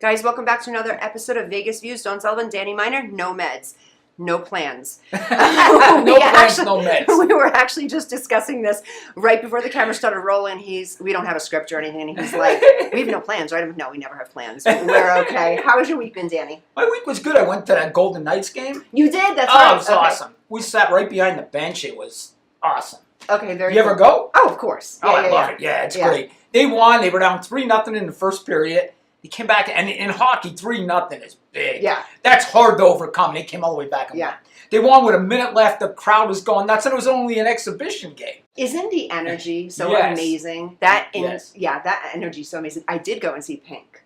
Guys, welcome back to another episode of Vegas Views. Dawn Sullivan, Danny Miner, no meds. No plans. No plans, no meds. We were actually just discussing this right before the camera started rolling. We don't have a script or anything, and he's like, we have no plans, right? No, we never have plans. We're okay. How was your week been, Danny? My week was good. I went to that Golden Knights game. You did? That's right. right. It was awesome. We sat right behind the bench. It was awesome. Okay, very You cool. ever go? Oh, of course. Oh, I love it. Yeah, it's great. They won. They were down 3-0 in the first period. They came back, and in hockey, 3-0 is big. Yeah. That's hard to overcome. They came all the way back and won. They won with a minute left. The crowd was going nuts, and it was only an exhibition game. Isn't the energy so amazing? That energy is so amazing. I did go and see Pink.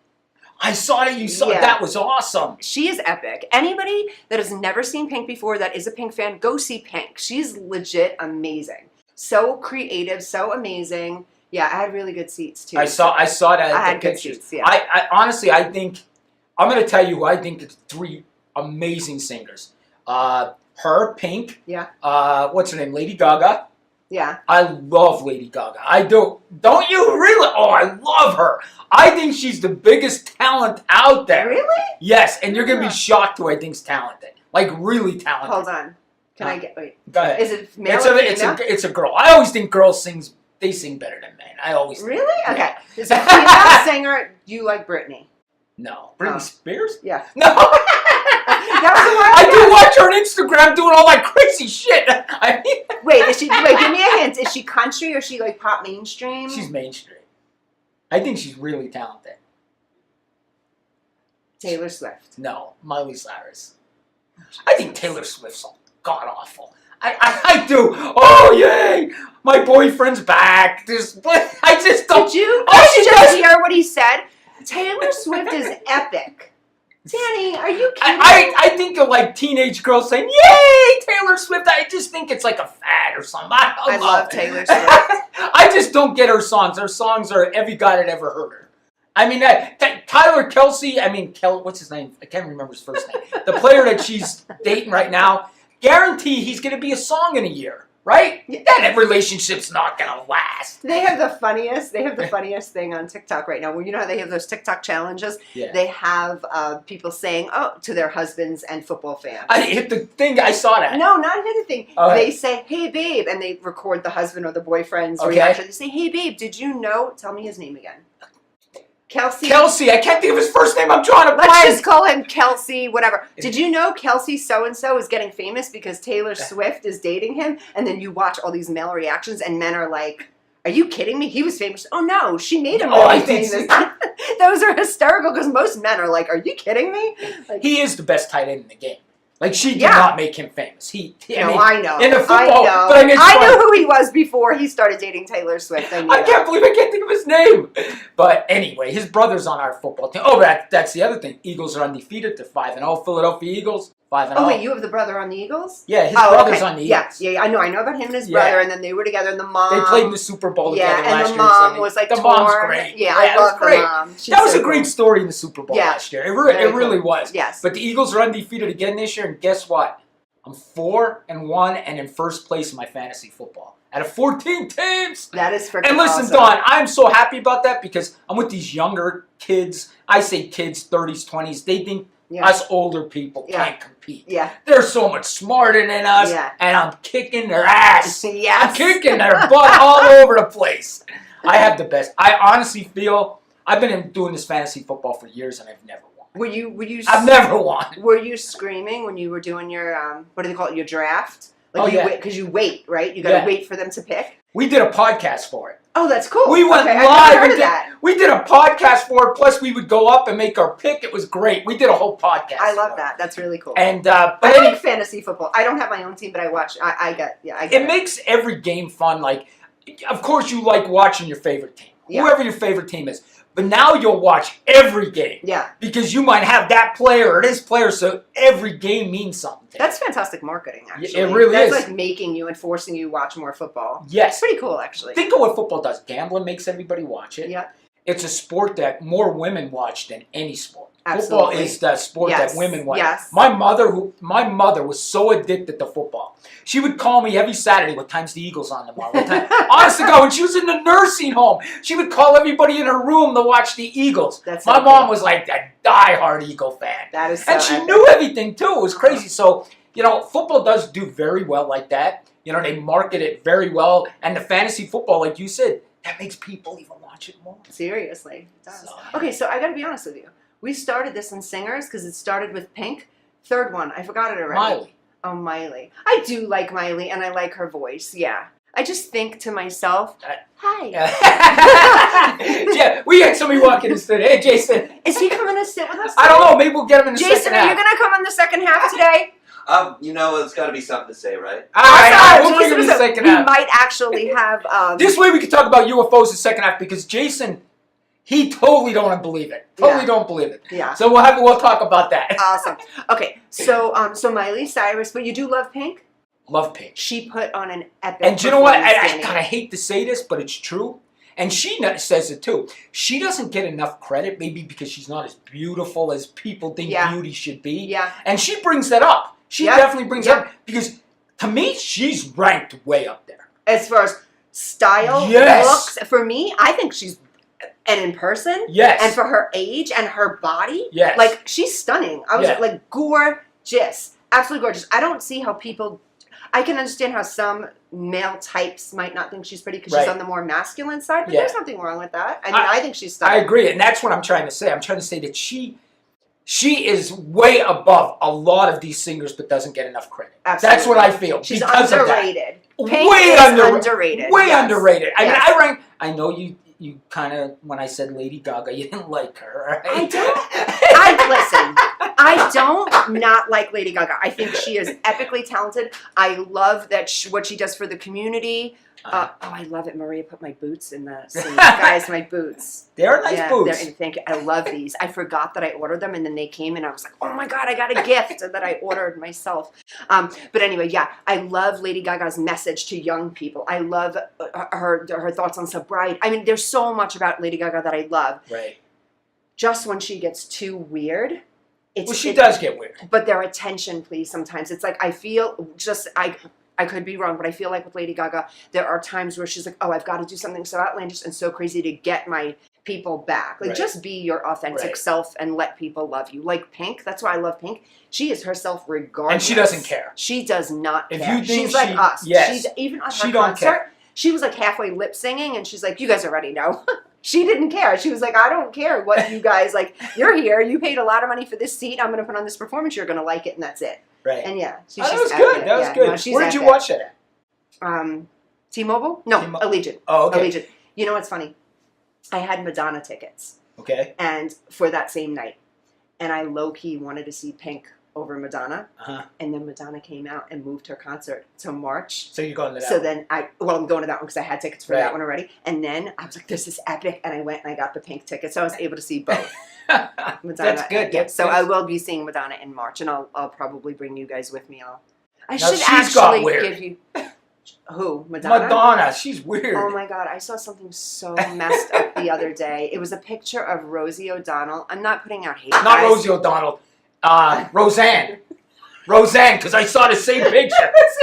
I saw that you saw it. That was awesome. She is epic. Anybody that has never seen Pink before that is a Pink fan, go see Pink. She's legit amazing. So creative, so amazing. Yeah, I had really good seats too. I saw that. I had good pictures. seats. Yeah. I honestly, I think I'm going to tell you who I think is three amazing singers. Her, Pink. Yeah. What's her name? Lady Gaga. Yeah. I love Lady Gaga. I do. Don't you really? Oh, I love her. I think she's the biggest talent out there. Really? Yes, and you're going to be shocked who I think's talented. Like, really talented. Hold on. Can I get... Wait. Go ahead. Is it male or female? It's a girl. I always think girls they sing better than men. I always think. Really? Okay. Is a female singer, do you like Britney? No. Britney Spears? Yeah. No. I do watch her on Instagram doing all that crazy shit. Wait, give me a hint. Is she country or is she like pop mainstream? She's mainstream. I think she's really talented. Taylor Swift. No, Miley Cyrus. I think Taylor Swift's god awful. I do. Oh yay! My boyfriend's back. I just don't. Did you just hear what he said? Taylor Swift is epic. Danny, are you kidding? I think of like teenage girls saying, "Yay, Taylor Swift!" I just think it's like a fad or something. I love Taylor Swift. I just don't get her songs. Her songs are every guy that ever heard her. I mean, Tyler Kelsey. What's his name? I can't remember his first name. The player that she's dating right now. Guarantee he's going to be a song in a year. Right? That relationship's not gonna last. They have the funniest thing on TikTok right now. Well, you know how they have those TikTok challenges? Yeah. They have people saying, to their husbands and football fans. I hit the thing, I saw that. No, not hit the thing. Okay. They say, hey babe, and they record the husband or the boyfriend's reaction. They say, hey babe, did you know, tell me his name again. Kelsey, I can't think of his first name. I'm trying to Let's just call him Kelsey, whatever. Did you know Kelsey so-and-so is getting famous because Taylor Swift is dating him? And then you watch all these male reactions and men are like, are you kidding me? He was famous. Oh no, she made him really famous. Those are hysterical because most men are like, are you kidding me? Like, he is the best tight end in the game. Like, she did not make him famous. I know. In the football. I know. But I knew who he was before he started dating Taylor Swift. I can't believe I can't think of his name. But anyway, his brother's on our football team. Oh, that's the other thing. Eagles are undefeated. They're 5-0. Philadelphia Eagles, 5-0. Oh, wait, you have the brother on the Eagles? Yeah, his brother's on the Eagles. Yeah, I know about him and his brother, and then they were together, and the mom. They played in the Super Bowl together last year. and the mom was like the mom's great. Yeah, I love the mom. That was a great story in the Super Bowl last year. It really was. Yes. But the Eagles are undefeated again this year, and guess what? I'm 4-1 and in first place in my fantasy football out of 14 teams. That is freaking And listen, awesome. Dawn, I'm so happy about that because I'm with these younger kids. I say kids, 30s, 20s. They think us older people can't compete. Yeah. They're so much smarter than us, and I'm kicking their ass. Yes. I'm kicking their butt all over the place. I have the best. I honestly feel I've been doing this fantasy football for years and I've never won. Were you? I've never won. Were you screaming when you were doing your what do they call it? Your draft? Like because you wait, right? You got to wait for them to pick. We did a podcast for it. Oh, that's cool. We went live. I've never heard of that. We did a podcast for it. Plus, we would go up and make our pick. It was great. We did a whole podcast. I love that. That's really cool. And I like fantasy football. I don't have my own team, but I watch. I get it. It makes every game fun. Like, of course, you like watching your favorite team, whoever your favorite team is. But now you'll watch every game. Yeah. Because you might have that player or this player, so every game means something. That's fantastic marketing, actually. It really is. That's like making you and forcing you to watch more football. Yes. It's pretty cool, actually. Think of what football does. Gambling makes everybody watch it. Yeah. It's a sport that more women watch than any sport. Football Absolutely. is the sport Yes. that women want. Yes. My mother was so addicted to football. She would call me every Saturday. What time's the Eagles on tomorrow? What time? Honest to God, when she was in the nursing home, she would call everybody in her room to watch the Eagles. That's My so mom cool. was like a diehard Eagle fan, That is so and she epic. knew everything too. It was crazy. So football does do very well like that. They market it very well, and the fantasy football, like you said, that makes people even watch it more. Seriously, it does. So- Okay, so I got to be honest with you. We started this in singers because it started with Pink. Third one, I forgot it already. Miley. Oh, Miley. I do like Miley, and I like her voice. Yeah. I just think to myself, hi. Yeah, we had somebody walk in and said, "Hey, Jason." Is he coming to sit with us? I don't know. Maybe we'll get him in the Jason, second are you half. going to come on the second half today? There's got to be something to say, right? All right, we'll bring Jason him in the is second we half. might actually have. This way we can talk about UFOs in the second half because Jason, he totally don't believe it. Totally Yeah. don't believe it. Yeah. So we'll talk about that. Awesome. Okay, so Miley Cyrus, but you do love Pink? Love Pink. She put on an epic. And you know what? performance, I Danny. kind of hate to say this, but it's true. And she says it too. She doesn't get enough credit, maybe because she's not as beautiful as people think Yeah. beauty should be. Yeah. And she brings that up. She Yeah. definitely brings it Yeah. up because to me, she's ranked way up there. As far as style, Yes. looks, for me, I think she's, and in person, Yes. and for her age and her body, Yes. like she's stunning. I was Yeah. like gorgeous, absolutely gorgeous. I don't see how people. I can understand how some male types might not think she's pretty because she's Right. on the more masculine side, but Yeah. there's nothing wrong with that. I mean, I think she's I stunning. agree, and that's what I'm trying to say. I'm trying to say that she is way above a lot of these singers, but doesn't get enough credit. Absolutely. That's what I feel. She's because underrated. Of that. Pink Way is underrated. Way Yes. underrated. I Yes. mean, I know you kind of, when I said Lady Gaga, you didn't like her, right? I don't. Listen. I don't not like Lady Gaga. I think she is epically talented. I love that what she does for the community. I love it. Maria put my boots in the scene. Guys, my boots. They're nice boots. Thank you. I love these. I forgot that I ordered them, and then they came, and I was like, oh my God, I got a gift that I ordered myself. But anyway, yeah, I love Lady Gaga's message to young people. I love her thoughts on sobriety. I mean, there's so much about Lady Gaga that I love. Right. Just when she gets too weird, Well, she does get weird. but their attention, please. Sometimes it's like I feel I could be wrong, but I feel like with Lady Gaga, there are times where she's like, "Oh, I've got to do something so outlandish and so crazy to get my people back." Like, Right. just be your authentic Right. self and let people love you. Like Pink, that's why I love Pink. She is herself regardless, And she doesn't care. She does not If care. you think she's like she- us. yes. She's even at She her don't concert. care. She was like halfway lip singing, and she's like, "You guys already know." She didn't care. She was like, "I don't care what you guys like. You're here. You paid a lot of money for this seat. I'm going to put on this performance. You're going to like it, and that's it." Right. And yeah, she's That just was epic. good. That was Yeah, good. no, she's Where did you epic. watch that at? T-Mobile? No, T-Mo- Allegiant. Oh, okay. Allegiant. You know what's funny? I had Madonna tickets, Okay. and for that same night, and I low-key wanted to see Pink over Madonna, Uh-huh. and then Madonna came out and moved her concert to March. So you're going to that So one. then I'm going to that one because I had tickets for Right. that one already. And then I was like, this is epic. And I went and I got the Pink ticket. So I was able to see both. Madonna. That's good. Yeah. That's So good. I will be seeing Madonna in March, and I'll probably bring you guys with me. I Now, should she's got actually weird. give you who Madonna. Madonna, she's weird. Oh my God! I saw something so messed up the other day. It was a picture of Rosie O'Donnell. I'm not putting out hate. Not guys. Rosie O'Donnell. Roseanne. Roseanne, because I saw the same picture.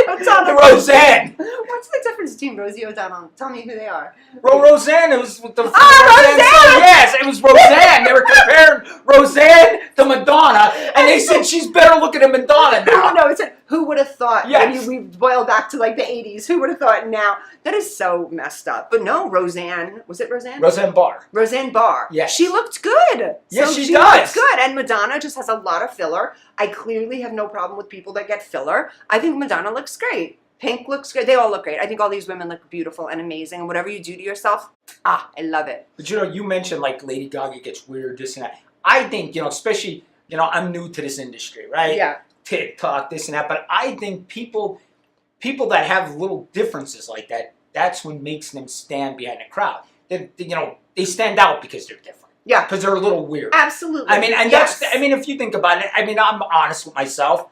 Rosie O'Donnell. Roseanne. What's the difference between Rosie O'Donnell? Tell me who they are. Roseanne, it was with the Roseanne! song. Yes, it was Roseanne. They were comparing Roseanne to Madonna, and they said she's better looking than Madonna now. No, it's who would have thought? Yes. When we boil back to like the 80s, who would have thought now? That is so messed up. But no, Roseanne. Was it Roseanne? Roseanne Barr. Roseanne Barr. Yes. She looked good. Yes, So she she does. looked good. And Madonna just has a lot of filler. I clearly have no problem with people that get filler. I think Madonna looks great. Pink looks great. They all look great. I think all these women look beautiful and amazing. And whatever you do to yourself, I love it. But you mentioned like Lady Gaga gets weird, this and that. I think, especially, I'm new to this industry, right? Yeah. TikTok, this and that. But I think people that have little differences like that, that's what makes them stand behind the crowd. They stand out because they're different. Yeah. Because they're a little weird. Absolutely. I mean, and yes. if you think about it, I'm honest with myself.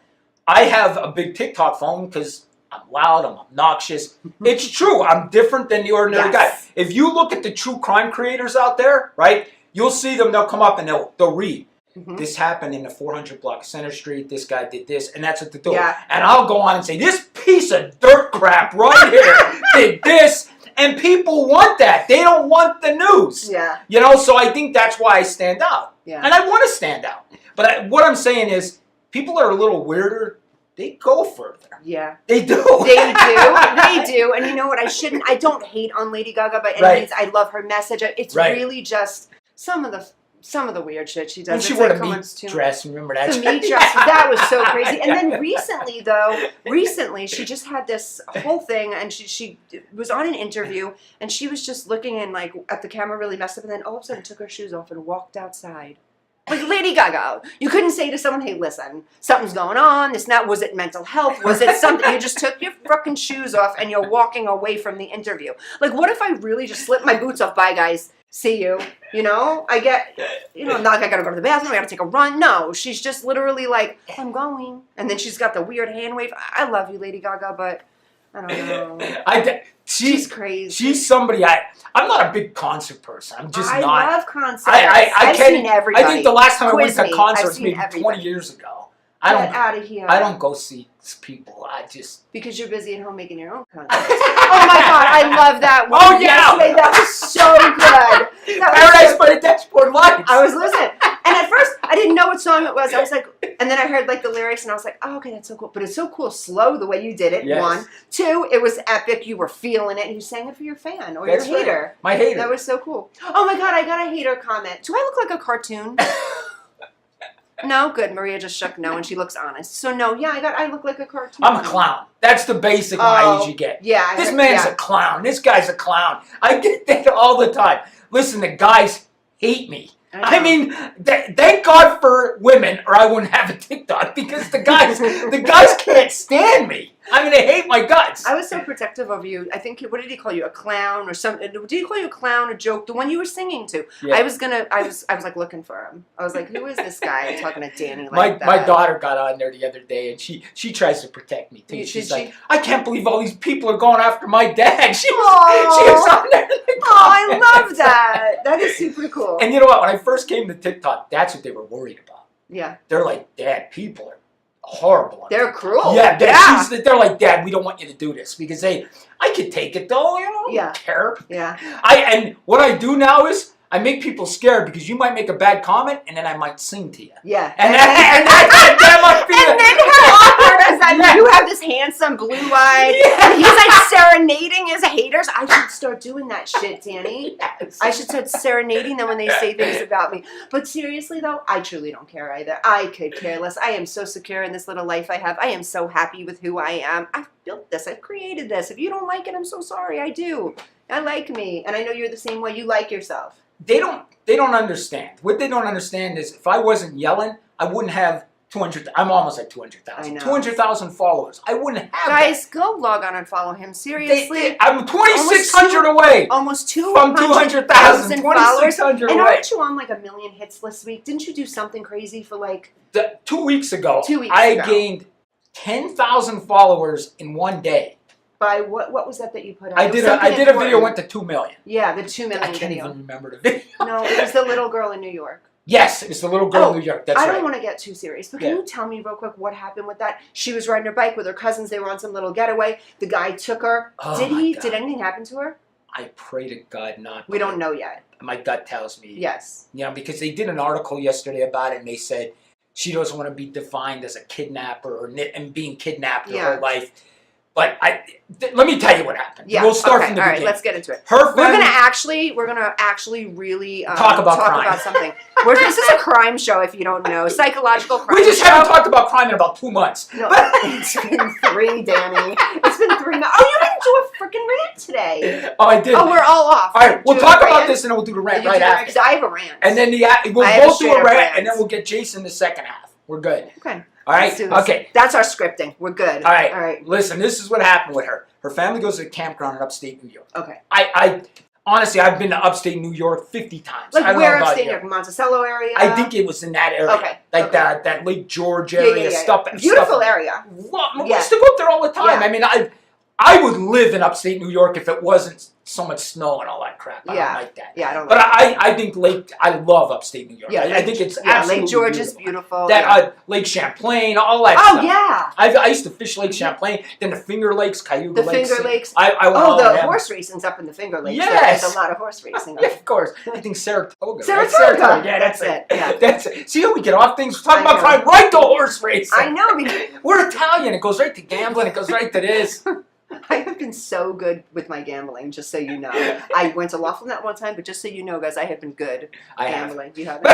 I have a big TikTok phone because I'm loud, I'm obnoxious. It's true. I'm different than the ordinary Yes. guy. If you look at the true crime creators out there, right, you'll see them, they'll come up and they'll read. Mhm. This happened in the 400 block of Center Street. This guy did this, and that's what they do. Yeah. And I'll go on and say, this piece of dirt crap right here did this, and people want that. They don't want the news. Yeah. You know, so I think that's why I stand out. Yeah. And I want to stand out. But what I'm saying is, people are a little weirder. They go further. Yeah. They do. They do. They do. And you know what? I don't hate on Lady Gaga by any Right. means. I love her message. It's Right. really just some of the weird shit she does. And she It's wore like, a come on, meat it's too dress. Remember that? The meat dress, that was so crazy. And then recently, she just had this whole thing, and she was on an interview, and she was just looking and like at the camera, really messed up, and then all of a sudden took her shoes off and walked outside. Like Lady Gaga, you couldn't say to someone, "Hey, listen, something's going on. This not was it mental health? Was it something?" You just took your fucking shoes off and you're walking away from the interview. Like, what if I really just slipped my boots off? Bye, guys. See you. You know, I get. You know, not like I gotta go to the bathroom. I gotta take a run. No, she's just literally like, "I'm going," and then she's got the weird hand wave. I love you, Lady Gaga, but I don't know. She's crazy. She's somebody I'm not a big concert person. I'm just I not. love concerts. I I've can't. seen everybody. I think the last time I went Quiz to a me. concert I've was seen maybe everybody. 20 years ago. Get out of here. I don't go see people. I just. Because you're busy at home making your own content. Oh my god, I love that one. Oh, yeah. Yesterday, that was so good. That was Paradise so- by the Dashboard Lights. I was listening. And at first, I didn't know what song it was. I was like, and then I heard like the lyrics and I was like, oh, okay, that's so cool. But it's so cool, slow the way you did it, Yes. one. Two, it was epic. You were feeling it and you sang it for your fan or That's your right. hater. My hater. That was so cool. Oh my god, I got a hater comment. Do I look like a cartoon? No? Good. Maria just shook no and she looks honest. So no, yeah, I look like a cartoon. I'm a clown. That's the basic mileage you get. Yeah. This man's a clown. This guy's a clown. I get that all the time. Listen, the guys hate me. I mean, thank God for women, or I wouldn't have a TikTok because the guys can't stand me. I mean, they hate my guts. I was so protective of you. I think, what did he call you? A clown or something? Did he call you a clown, a joke? The one you were singing to. Yeah. I was like looking for him. I was like, who is this guy talking to Danny like that? My daughter got on there the other day, and she tries to protect me too. Did She's she? like, I can't believe all these people are going after my dad. She Aw. was on there. Oh, I love that. That is super cool. And you know what? When I first came to TikTok, that's what they were worried about. Yeah. They're like, Dad, people are horrible. on They're TikTok." cruel. Yeah, Yeah. they're like, Dad, we don't want you to do this because I could take it though. You know, I Yeah. don't care. Yeah. And what I do now is I make people scared because you might make a bad comment and then I might sing to you. Yeah. And that might be And then how awkward is that? Yeah. You have this handsome blue-eyed, Yeah. and he's like serenading his haters. I should start doing that shit, Danny. Yes. I should start serenading them when they say things about me. But seriously, though, I truly don't care either. I could care less. I am so secure in this little life I have. I am so happy with who I am. I've built this. I've created this. If you don't like it, I'm so sorry. I do. I like me. And I know you're the same way. You like yourself. They don't understand. What they don't understand is if I wasn't yelling, I wouldn't have 200. I'm almost at I 200,000. know. 200,000 followers. I wouldn't have Guys, go log on and follow him. Seriously. I'm 2,600 away Almost from 200,000 200,000. followers. 2,600 And away. aren't you on like a million hits this week? Didn't you do something crazy for like 2 weeks ago, 2 weeks I ago. gained 10,000 followers in one day. by what was that you put out? I It was did a something video important. went to 2 million. Yeah, the 2 million I can't video. even remember the video. No, it was the little girl in New York. Yes, it was the little girl in New York. That's I right. don't want to get too serious, but can Yeah. you tell me real quick what happened with that? She was riding her bike with her cousins. They were on some little getaway. The guy took her. Oh Did my he? God. Did anything happen to her? I pray to God not. We don't know yet. My gut tells me. Yes. You know, because they did an article yesterday about it, and they said she doesn't want to be defined as a kidnapper and being kidnapped her Yeah. whole life. But let me tell you what happened. Yeah. We'll start okay. from the All right, beginning. let's get into it. Her We're family, gonna actually really Talk about crime. something. This is a crime show, if you don't know, psychological crime. we just show. haven't talked about crime in about 2 months. No, it's been 3, Danny. It's been 3 months. Oh, you didn't do a freaking rant today. Oh, I did. Oh, we're all off. All right, we'll Do talk a about rant? this and then we'll do the rant You right do a rant, after. 'cause I have a rant. And then we'll I have a both do a straight up rant, rant. and then we'll get Jason the second half. We're good. Okay. All right? Let's do this. Okay. That's our scripting. We're good. All right. All right. Listen, this is what happened with her. Her family goes to a campground in upstate New York. Okay. I honestly, I've been to upstate New York 50 times. I Like don't where know about upstate you. New York? Monticello area? I think it was in that area. Okay, Like okay. that Lake George Yeah, area, yeah. stuff. Beautiful stuff. area. Well, we Yeah. used to go up there all the time. Yeah. I mean, I would live in upstate New York if it wasn't so much snow and all that crap. I Yeah. don't like that. Yeah, I don't. But like I think I love upstate New York. Yeah, I think it's yeah, absolutely Lake George beautiful. is beautiful. That yeah. Lake Champlain, all that Oh stuff. yeah, I used to fish Lake Champlain, then the Finger Lakes, Cayuga the Lakes. Finger Lakes. I went Oh, all the of them. horse racing's up in the Finger Lakes. Yes. There's a lot of horse racing. Yeah, of course. I think Saratoga. right? Saratoga. Yeah, that's it. Yeah. That's it. See how we get off things? We're talking I about know. crime, right to horse racing. I know because We're Italian. It goes right to gambling. It goes right to this. I have been so good with my gambling. Just so you know, I went to LawfulNet one time, but just so you know, guys, I have been good I have. gambling. You haven't.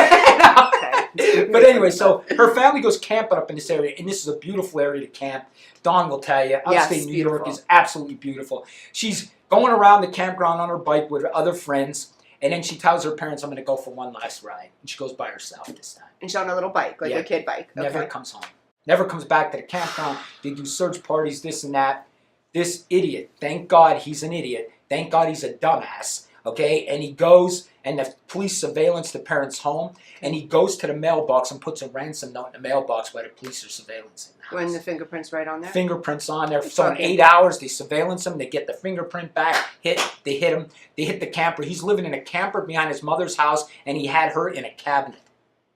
Okay. But anyway, so her family goes camping up in this area, and this is a beautiful area to camp. Dawn will tell you, Yes, upstate New York beautiful. is absolutely beautiful. She's going around the campground on her bike with her other friends, and then she tells her parents, I'm going to go for one last ride. And she goes by herself this time. And she's on a little bike, like Yeah. a kid bike. Okay. Never comes home. Never comes back to the campground. They do search parties, this and that. This idiot, thank God he's an idiot. Thank God he's a dumbass. Okay? And he goes, and the police surveillance the parents' home, and he goes to the mailbox and puts a ransom note in the mailbox while the police are surveillancing the house. When the fingerprints right on there. Fingerprints on there. So in Okay. 8 hours, they surveillance him. They get the fingerprint back. They hit him. They hit the camper. He's living in a camper behind his mother's house, and he had her in a cabinet.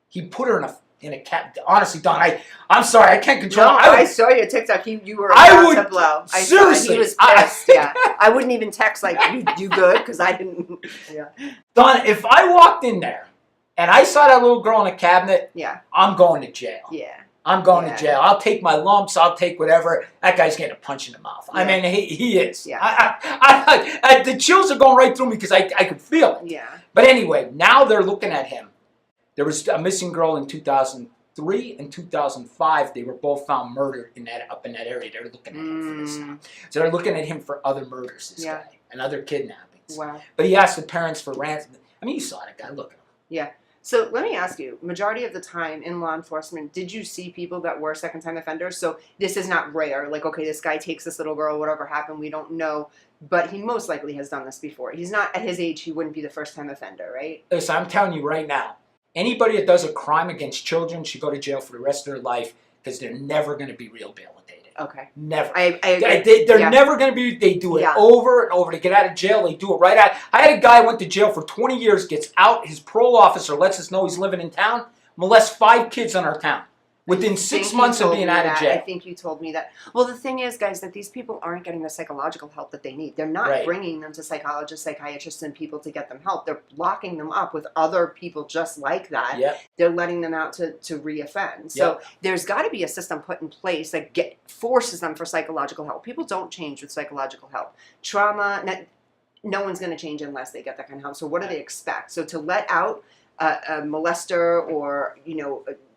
He put her in a cabinet. Honestly, Don, I'm sorry. I can't control. No, I saw your TikTok. You were I about would- to blow. I seriously, saw it. He was I- pissed. Yeah, I wouldn't even text like you good because I didn't. Yeah, Don, if I walked in there and I saw that little girl in a cabinet, yeah, I'm going to jail. yeah. I'm going Yeah. to jail. I'll take my lumps. I'll take whatever. That guy's getting a punch in the mouth. I Yeah. mean, he is. Yeah. The chills are going right through me because I could feel it. Yeah. But anyway, now they're looking at him. There was a missing girl in 2003 and 2005. They were both found murdered up in that area. They're looking at him for this now. So they're looking at him for other murders, this Yeah. guy, and other kidnappings. Wow. But he asked the parents for ransom. I mean, you saw that guy. Look at him. So let me ask you, majority of the time in law enforcement, did you see people that were second-time offenders? So this is not rare. Like, okay, this guy takes this little girl, whatever happened, we don't know. But he most likely has done this before. He's not, at his age, he wouldn't be the first-time offender, right? Listen, I'm telling you right now, anybody that does a crime against children should go to jail for the rest of their life because they're never going to be rehabilitated. Okay. Never. I agree. They're Yeah. never going to be, they do it Yeah. over and over to get out of jail. They do it right out. I had a guy who went to jail for 20 years, gets out, his parole officer lets us know he's living in town, molests 5 kids in our town within 6 months of being out of I jail. think you told me that. Well, the thing is, guys, that these people aren't getting the psychological help that they need. They're not Right. bringing them to psychologists, psychiatrists, and people to get them help. They're locking them up with other people just like that. Yep. They're letting them out to reoffend. So Yep. there's got to be a system put in place that forces them for psychological help. People don't change with psychological help. Trauma, no one's going to change unless they get that kind of help. So what do they expect? So to let out a molester or,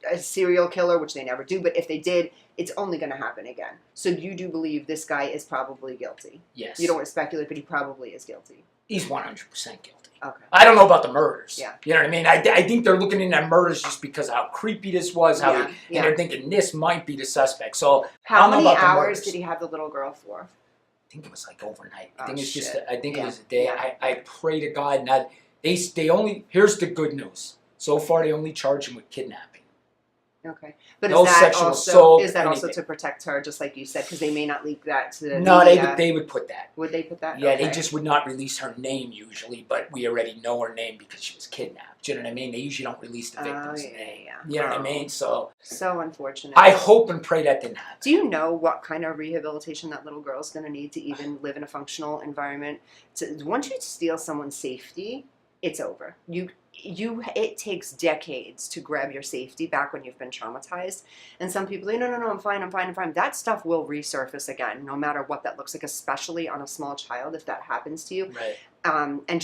a serial killer, which they never do, but if they did, it's only going to happen again. So you do believe this guy is probably guilty? Yes. You don't want to speculate, but he probably is guilty. He's 100% guilty. Okay. I don't know about the murders. Yeah. You know what I mean? I think they're looking into murders just because of how creepy this was, Yeah, and yeah. they're thinking this might be the suspect. So I How don't know many about the hours murders. did he have the little girl for? I think it was like overnight. I Oh, think it's just. shit. I think it Yeah. was a day. Yeah. I pray to God that they only. Here's the good news. So far, they only charge him with kidnapping. Okay, but No is that sexual also assault, is that also anything. to protect her, just like you said, because they may not leak that to the No, media? they would put that. Would they put that? Yeah, Okay. they just would not release her name usually, but we already know her name because she was kidnapped. Do you know what I mean? They usually don't release the victim's yeah, name. yeah. You know what I mean? So So unfortunate. I hope and pray that didn't happen. Do you know what kind of rehabilitation that little girl's going to need to even live in a functional environment? Once you steal someone's safety, it's over. It takes decades to grab your safety back when you've been traumatized. And some people say, no, I'm fine. That stuff will resurface again, no matter what that looks like, especially on a small child if that happens to you. Right. And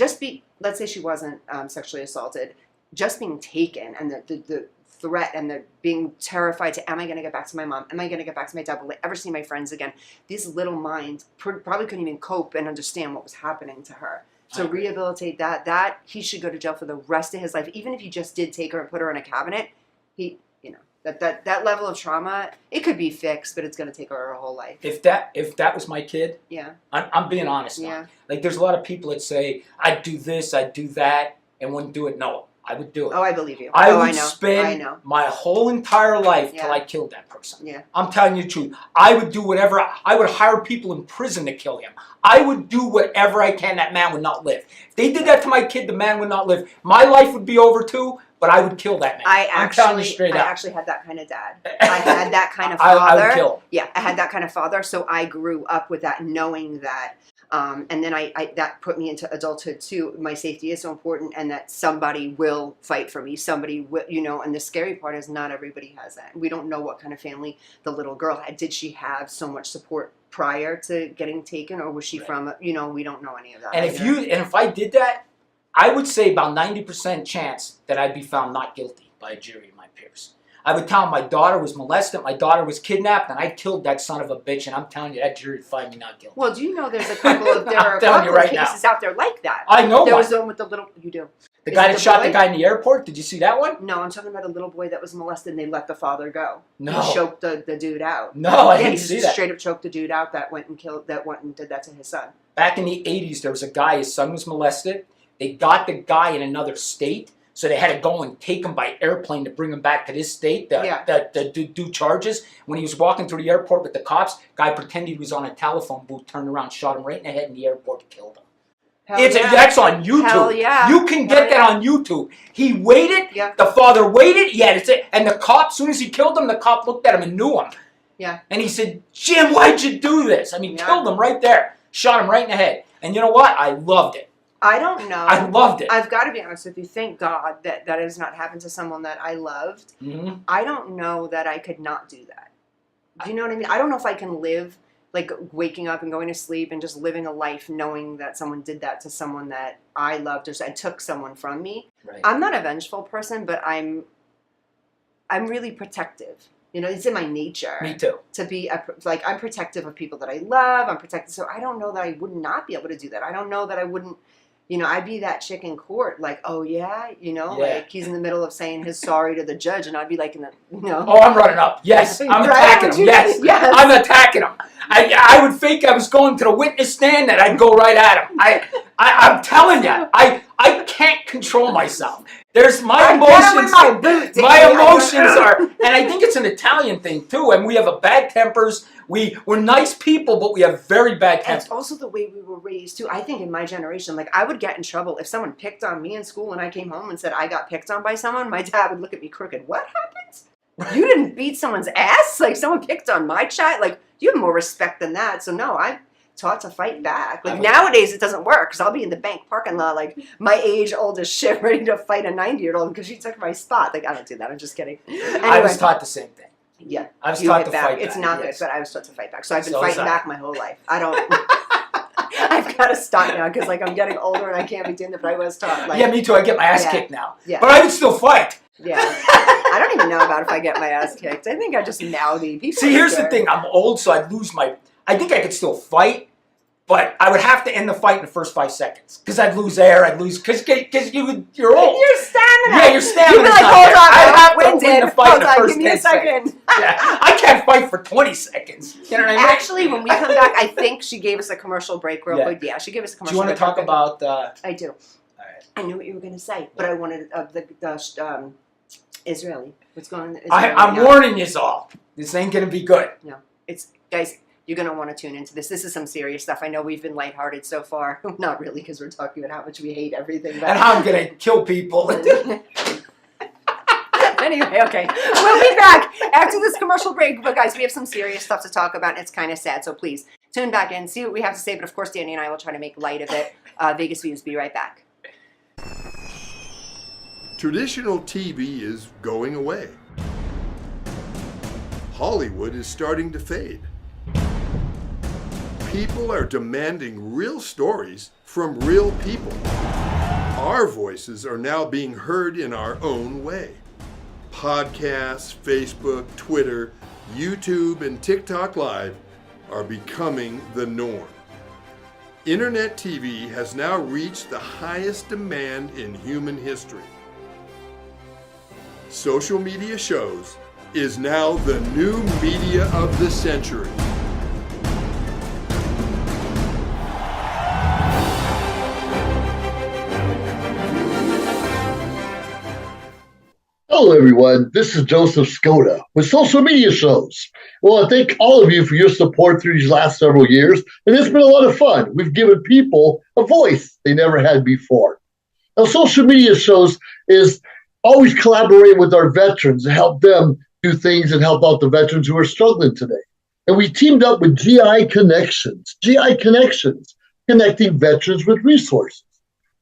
let's say she wasn't sexually assaulted, just being taken and the threat and the being terrified to, am I going to get back to my mom? Am I going to get back to my dad? Will I ever see my friends again? These little minds probably couldn't even cope and understand what was happening to her. I To agree. rehabilitate that he should go to jail for the rest of his life. Even if he just did take her and put her in a cabinet, that level of trauma, it could be fixed, but it's going to take her whole life. If that was my kid, Yeah. I'm being honest now. Yeah. Like there's a lot of people that say I'd do this, I'd do that, and wouldn't do it. No, I would do it. Oh, I believe you. I oh, would I know. spend I know. my whole entire life till Yeah. I killed that person. Yeah. I'm telling you the truth. I would do whatever. I would hire people in prison to kill him. I would do whatever I can. That man would not live. If they did that to my kid, the man would not live. My life would be over too, but I would kill that man. I'm telling you straight I up. actually had that kind of dad. I had that kind of I father. would kill him. Yeah, I had that kind of father, so I grew up with that, knowing that. And then I that put me into adulthood too. My safety is so important, and that somebody will fight for me. Somebody will, and the scary part is not everybody has that. We don't know what kind of family the little girl had. Did she have so much support prior to getting taken, or was she from? We don't know any of that. And if I did that, I would say about 90% chance that I'd be found not guilty by a jury of my peers. I would tell them my daughter was molested, my daughter was kidnapped, and I killed that son of a bitch, and I'm telling you, that jury would find me not guilty. Well, do you know there's a couple of I'm telling you right now. cases out there like that? I know There one. was the one with the little. You do. The Is guy it that the shot boy? the guy in the airport, did you see that one? No, I'm talking about a little boy that was molested and they let the father go. No. He choked the dude out. No, I Yeah, didn't he see just that. straight up choked the dude out that went and did that to his son. Back in the 80s, there was a guy, his son was molested. They got the guy in another state, so they had to go and take him by airplane to bring him back to this state to do charges. When he was walking through the airport with the cops, guy pretended he was on a telephone booth, turned around, shot him right in the head in the airport, killed him. That's on YouTube. Hell yeah. You can get that on YouTube. He waited. Yeah. The father waited. Yeah, that's it. And the cop, as soon as he killed him, the cop looked at him and knew him. Yeah. And he said, "Jim, why'd you do this?" I mean, killed him right there. Shot him right in the head. And you know what? I loved it. I don't know. I loved it. I've got to be honest with you. Thank God that has not happened to someone that I loved. Mm-hmm. I don't know that I could not do that. Do you know what I mean? I don't know if I can live like waking up and going to sleep and just living a life knowing that someone did that to someone that I loved or took someone from me. Right. I'm not a vengeful person, but I'm really protective. It's in my nature. Me too. To be I'm protective of people that I love. I'm protective, so I don't know that I would not be able to do that. I don't know that I wouldn't. I'd be that chick in court, like, oh yeah, like he's in the middle of saying his sorry to the judge, and I'd be like, Oh, I'm running up. Yes, I'm Right? attacking him. Yes, I'm attacking him. I would think I was going to the witness stand, and I'd go right at him. I'm telling you, I can't control myself. There's my emotions. My emotions are, and I think it's an Italian thing too. And we have a bad tempers. We're nice people, but we have very bad And tempers. it's also the way we were raised too. I think in my generation, like I would get in trouble if someone picked on me in school and I came home and said I got picked on by someone. My dad would look at me crooked. What happened? You didn't beat someone's ass? Like someone picked on my child? Like you have more respect than that. So no, I'm taught to fight back. Like nowadays it doesn't work because I'll be in the bank parking lot like my age old as shit ready to fight a 90-year-old because she took my spot. Like I don't do that. I'm just kidding. Anyway, I was taught the same thing. Yeah. I was You taught hit to back. fight back. It's not yes. good, but I was taught to fight back. So I've been So was fighting I. back my whole life. I don't. I've got to stop now because like I'm getting older and I can't be doing it. But I was taught. Like, Yeah, me too. I get my ass Yeah. kicked now. Yeah. But I would still fight. Yeah. I don't even know about if I get my ass kicked. I think I just mouthy people. See, here's the are- thing. I'm old, so I'd lose my... I think I could still fight, but I would have to end the fight in the first 5 seconds. Because I'd lose air, because you're old. Your stamina. Yeah, your stamina's You'd be like, not hold there. on, I'd have to winded. win the fight in the Hold on, first give me 10 a second. Yeah, I can't fight for 20 seconds. You know what I mean? Actually, when we come back, I think she gave us a commercial break real Yeah. quick. Yeah, she gave us a Do commercial you want to break. talk about... I do. All right. I knew what you were going to say, but I wanted the Israeli. What's going on? in Israel I'm right now. warning you all. This ain't going to be good. It's guys. You're going to want to tune into this. This is some serious stuff. I know we've been lighthearted so far. Not really, because we're talking about how much we hate everything. But And how I'm going to kill people. anyway, okay. We'll be back after this commercial break. But guys, we have some serious stuff to talk about, and it's kind of sad. So please tune back in, see what we have to say. But of course, Danny and I will try to make light of it. Vegas Views. Be right back. Traditional TV is going away. Hollywood is starting to fade. People are demanding real stories from real people. Our voices are now being heard in our own way. Podcasts, Facebook, Twitter, YouTube, and TikTok Live are becoming the norm. Internet TV has now reached the highest demand in human history. Social media shows is now the new media of the century. Hello, everyone. This is Joseph Skoda with Social Media Shows. Well, I thank all of you for your support through these last several years, and it's been a lot of fun. We've given people a voice they never had before. Now, Social Media Shows is always collaborating with our veterans to help them do things and help out the veterans who are struggling today. And we teamed up with GI Connections, connecting veterans with resources.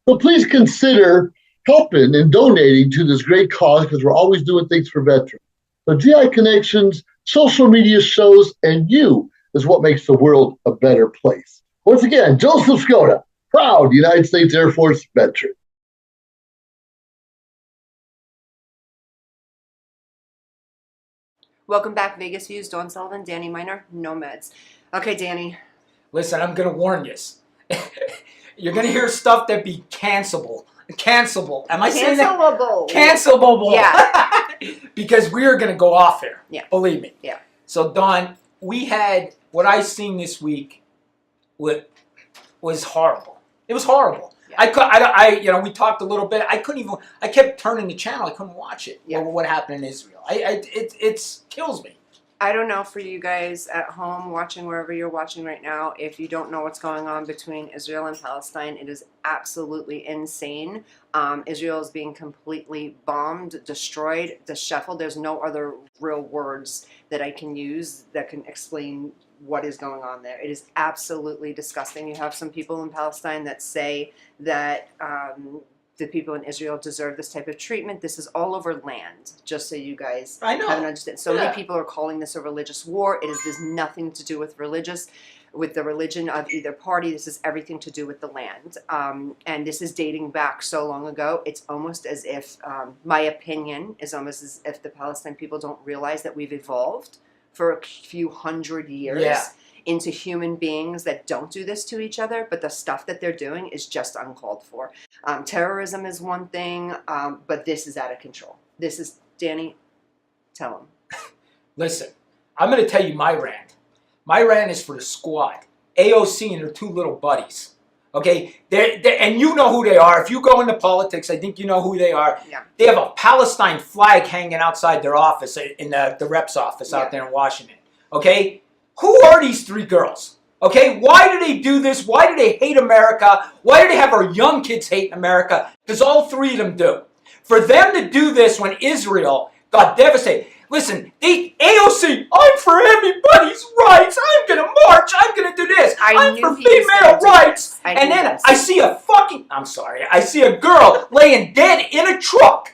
So please consider helping and donating to this great cause because we're always doing things for veterans. So GI Connections, Social Media Shows, and you is what makes the world a better place. Once again, Joseph Skoda, proud United States Air Force veteran. Welcome back, Vegas Views. Dawn Sullivan, Danny Miner, Nomads. Okay, Danny. Listen, I'm gonna warn you. You're gonna hear stuff that be cancelable. Cancelable. Am I saying that? Cancelable. Yeah. Because we are gonna go off here. Yeah. Believe me. Yeah. So Dawn, we had what I seen this week. Was horrible. It was horrible. Yeah. We talked a little bit. I kept turning the channel. I couldn't watch it. Yeah. Over what happened in Israel. It kills me. I don't know for you guys at home watching wherever you're watching right now, if you don't know what's going on between Israel and Palestine, it is absolutely insane. Israel is being completely bombed, destroyed, disheveled. There's no other real words that I can use that can explain what is going on there. It is absolutely disgusting. You have some people in Palestine that say that the people in Israel deserve this type of treatment. This is all over land, just so you guys I know. haven't understood. So many people are calling this a religious war. There's nothing to do with the religion of either party. This is everything to do with the land. And this is dating back so long ago. It's almost as if, my opinion is almost as if the Palestine people don't realize that we've evolved for a few hundred years into human beings that don't do this to each other, but the stuff that they're doing is just uncalled for. Terrorism is one thing, but this is out of control. This is, Danny, tell them. Listen, I'm going to tell you my rant. My rant is for the squad, AOC and her two little buddies. Okay, and you know who they are. If you go into politics, I think you know who they are. Yeah. They have a Palestine flag hanging outside their office, in the rep's office out there in Washington. Okay, who are these three girls? Okay, why do they do this? Why do they hate America? Why do they have our young kids hate America? Because all three of them do. For them to do this when Israel got devastated. Listen, AOC, I'm for everybody's rights. I'm going to march. I'm going to do this. I'm for female rights. And then I see I see a girl laying dead in a truck.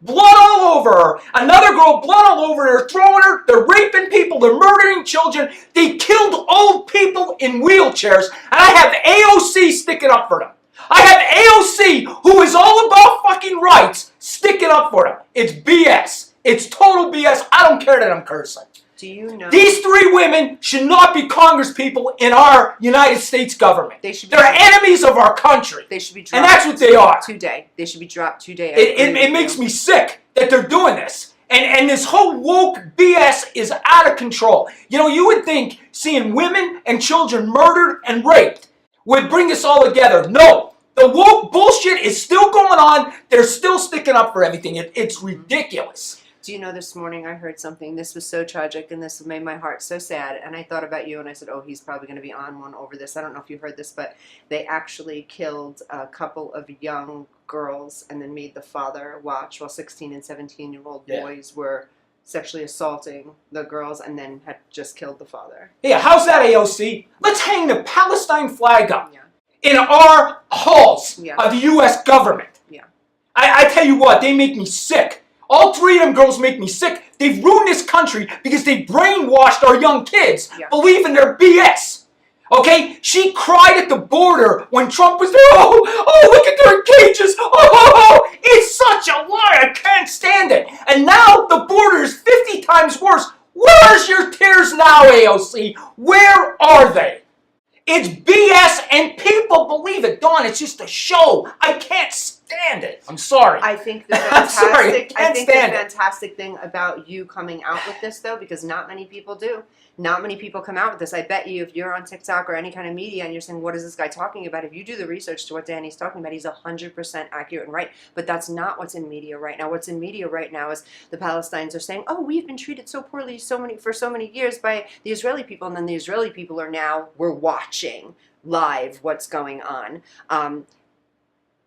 Blood all over her. Another girl, blood all over her, throwing her. They're raping people. They're murdering children. They killed old people in wheelchairs. And I have AOC sticking up for them. I have AOC, who is all about fucking rights, sticking up for them. It's BS. It's total BS. I don't care that I'm cursing. Do you know? These three women should not be Congress people in our United States government. They're enemies of our country. They should be dropped. And that's what they are. Today. They should be dropped today. It makes me sick that they're doing this. And this whole woke BS is out of control. You know, you would think seeing women and children murdered and raped would bring us all together. No. The woke bullshit is still going on. They're still sticking up for everything. It's ridiculous. Do you know, this morning I heard something. This was so tragic and this made my heart so sad. And I thought about you and I said, oh, he's probably going to be on one over this. I don't know if you heard this, but they actually killed a couple of young girls and then made the father watch while 16 and 17-year-old boys were sexually assaulting the girls and then had just killed the father. Yeah, how's that, AOC? Let's hang the Palestine flag up in our halls of the U.S. government. Yeah. I tell you what, they make me sick. All three of them girls make me sick. They've ruined this country because they brainwashed our young kids believing their BS. Okay? She cried at the border when Trump was there. Oh, look at their cages. Oh, it's such a lie. I can't stand it. And now the border is 50 times worse. Where's your tears now, AOC? Where are they? It's BS and people believe it. Dawn, it's just a show. I can't stand it. I'm sorry. I think the I'm sorry, fantastic. I can't think the stand it. fantastic thing about you coming out with this, though, because not many people do. Not many people come out with this. I bet you, if you're on TikTok or any kind of media and you're saying, "What is this guy talking about?" If you do the research to what Danny's talking about, he's 100% accurate and right. But that's not what's in media right now. What's in media right now is the Palestinians are saying, "Oh, we've been treated so poorly for so many years by the Israeli people," and then the Israeli people are now we're watching live what's going on.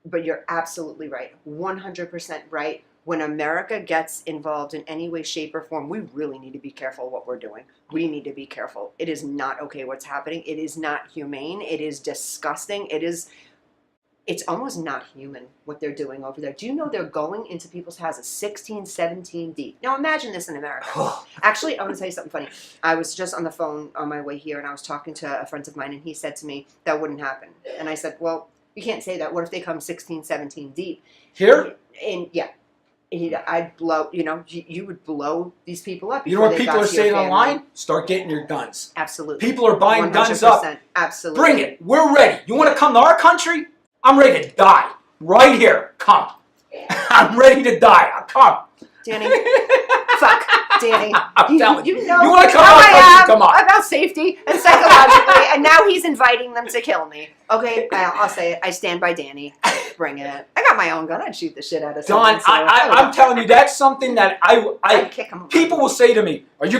But you're absolutely right, 100% right. When America gets involved in any way, shape, or form, we really need to be careful what we're doing. We need to be careful. It is not okay what's happening. It is not humane. It is disgusting. It's almost not human what they're doing over there. Do you know they're going into people's houses 16, 17 deep? Now imagine this in America. Actually, I want to tell you something funny. I was just on the phone on my way here, and I was talking to a friend of mine, and he said to me, that wouldn't happen. And I said, well, you can't say that. What if they come 16, 17 deep? Here? And yeah. I'd blow, you would blow these people up. You know what people are saying online? Start getting your guns. Absolutely. People are buying guns up. Absolutely. Bring it. We're ready. You want to come to our country? I'm ready to die. Right here. Come. I'm ready to die. I'll come. Danny. Fuck. Danny. I'm telling you. You know you want to come how to our I country? am Come on. about safety and psychologically, and now he's inviting them to kill me. Okay, I'll say it. I stand by Danny. Bring it. I got my own gun. I'd shoot the shit out of someone. Don, I'm telling you, that's something that I'd kick him. people will say to me, are you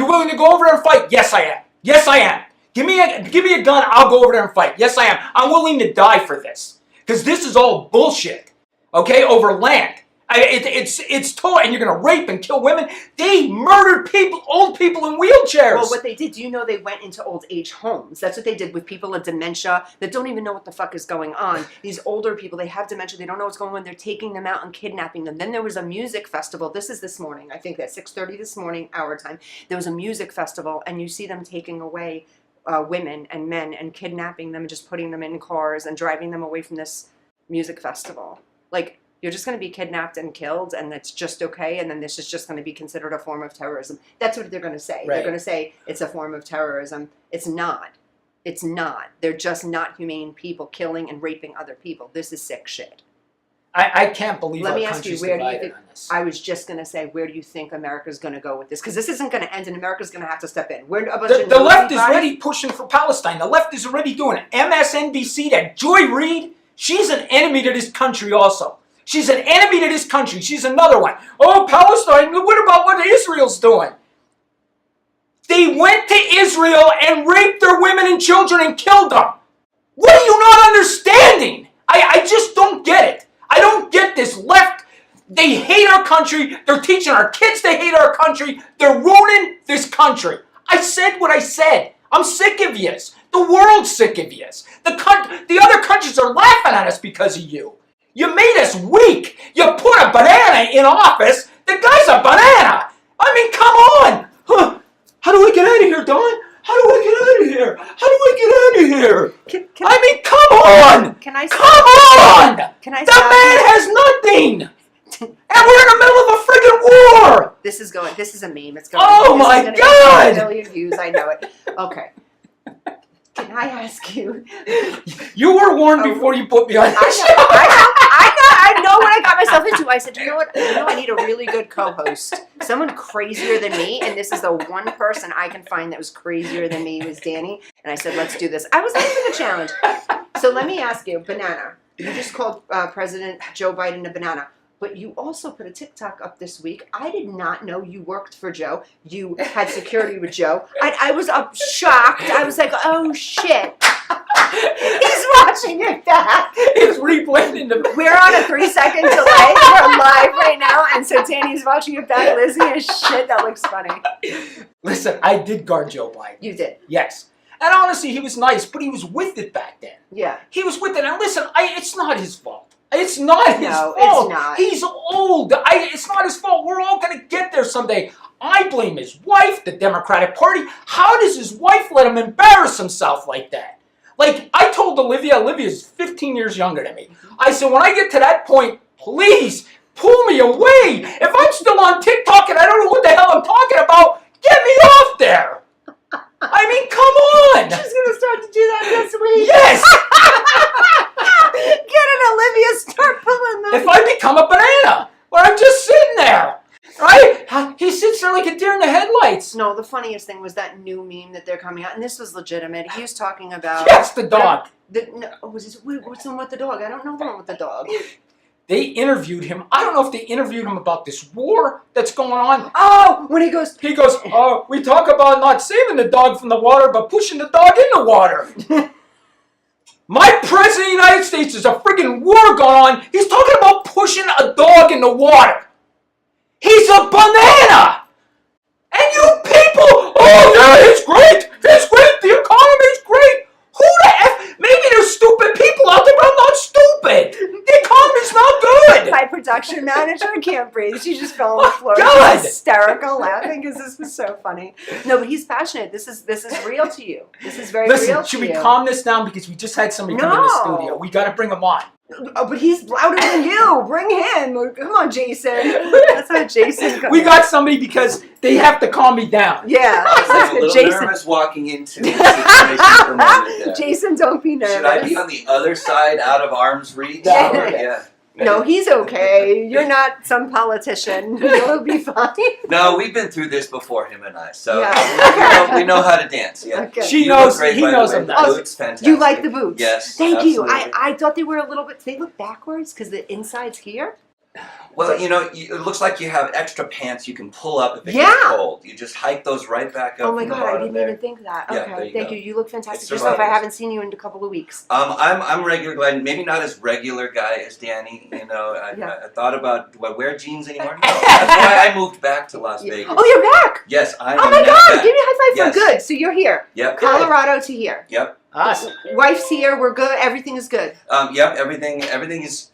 willing to go over there and fight? Yes, I am. Yes, I am. Give me a gun, I'll go over there and fight. Yes, I am. I'm willing to die for this. Because this is all bullshit. Okay, over land. It's total, and you're going to rape and kill women. They murdered people, old people in wheelchairs. Well, what they did, do you know they went into old age homes? That's what they did with people with dementia that don't even know what the fuck is going on. These older people, they have dementia, they don't know what's going on. They're taking them out and kidnapping them. Then there was a music festival. This is this morning. I think at 6:30 this morning, our time. There was a music festival, and you see them taking away women and men and kidnapping them and just putting them in cars and driving them away from this music festival. Like, you're just going to be kidnapped and killed, and it's just okay, and then this is just going to be considered a form of terrorism. That's what they're going to say. Right. They're going to say it's a form of terrorism. It's not. It's not. They're just not humane people killing and raping other people. This is sick shit. I can't believe Let our me ask you, country's where do you divided think, on this. I was just going to say, where do you think America's going to go with this? Because this isn't going to end, and America's going to have to step in. We're a bunch of The left is nosy already pushing for Palestine. The left is already doing it. MSNBC, that Joy Reid, she's an enemy to this country also. She's an enemy to this country. She's another one. Oh, Palestine, what about what Israel's doing? They went to Israel and raped their women and children and killed them. What are you not understanding? I just don't get it. I don't get this left. They hate our country. They're teaching our kids to hate our country. They're ruining this country. I said what I said. I'm sick of yous. The world's sick of yous. The other countries are laughing at us because of you. You made us weak. You put a banana in office. The guy's a banana. I mean, come on. Huh. How do we get out of here, Don? How do I get out of here? How do I get out of here? I mean, come on. Can I Come on. Can I The stop man you? has nothing. And we're in the middle of a friggin' war. This is a meme. It's going. Oh this is my gonna God. Get 1 million views. I know it. Okay. Can I ask you? You were warned before you put me on this show. I know what I got myself into. I said, you know what? I need a really good co-host, someone crazier than me, and this is the one person I can find that was crazier than me was Danny. And I said, let's do this. I was up for the challenge. So let me ask you, banana. You just called President Joe Biden a banana. But you also put a TikTok up this week. I did not know you worked for Joe. You had security with Joe. I was shocked. I was like, oh, shit. He's watching it back. It's replaying in the... We're on a 3-second delay. We're live right now. And so Danny's watching it back. Lizzie is shit. That looks funny. Listen, I did guard Joe Biden. You did. Yes. And honestly, he was nice, but he was with it back then. Yeah. He was with it. And listen, it's not his fault. It's not his fault. It's not. He's old. It's not his fault. We're all going to get there someday. I blame his wife, the Democratic Party. How does his wife let him embarrass himself like that? Like, I told Olivia's 15 years younger than me. I said, when I get to that point, please pull me away. If I'm still on TikTok and I don't know what the hell I'm talking about, get me off there. I mean, come on. She's going to start to do that this week. Yes. Get an Olivia, start pulling No, the funniest thing was that new meme that they're coming out, and this was legitimate. He was talking about Yes, the dog. what's the one with the dog? I don't know the one with the dog. They interviewed him. I don't know if they interviewed him about this war that's going on. Oh, when he goes, Oh, we talk about not saving the dog from the water, but pushing the dog in the water. My president of the United States, is a friggin' war going on. He's talking about pushing a dog in the water. He's a banana. And you people, oh yeah, it's great. It's great. The economy's great. Who the F? Maybe there's stupid people out there, but I'm not stupid. The economy's not good. my production manager can't breathe. She just fell on the floor. God! She's hysterical laughing because this was so funny. No, but he's passionate. This is real to you. This is very Listen, real should to we you. calm this down because we just had somebody come in the No. studio. We got to bring him on. Oh, but he's louder than you. Bring him. Come on, Jason. That's how Jason comes. We got somebody because they have to calm me down. Yeah. I'm a little Jason. nervous walking into the situation for a moment there. Jason, don't be nervous. Should I be on the other side, out of arm's reach? Yeah. Or- yeah. No, he's okay. You're not some politician. You'll be fine. No, we've been through this before, him and I. So Yeah. we know how to dance. Yeah. Okay. She You knows. look great, He by the knows way. I'm The not. boots, fantastic. You like the boots? Yes. Thank you. absolutely. I thought they were a little bit. They look backwards because the inside's here. Well, it looks like you have extra pants you can pull up if it Yeah. gets cold. You just hike those right back up. Oh my from the god, I bottom didn't there. even think of that. Yeah, Okay, there you thank go. you. You look fantastic It's yourself. I survivors. haven't seen you in a couple of weeks. I'm regular guy, maybe not as regular guy as Danny. Yeah. I thought about, do I wear jeans anymore? No. That's why I moved back to Las Vegas. Oh, you're back! Yes, I Oh am my now god, back. give me a high five Yes. for good. So you're here. Yep. Colorado to here. Yep. Us. Wife's here, we're good, everything is good. Yep. Everything is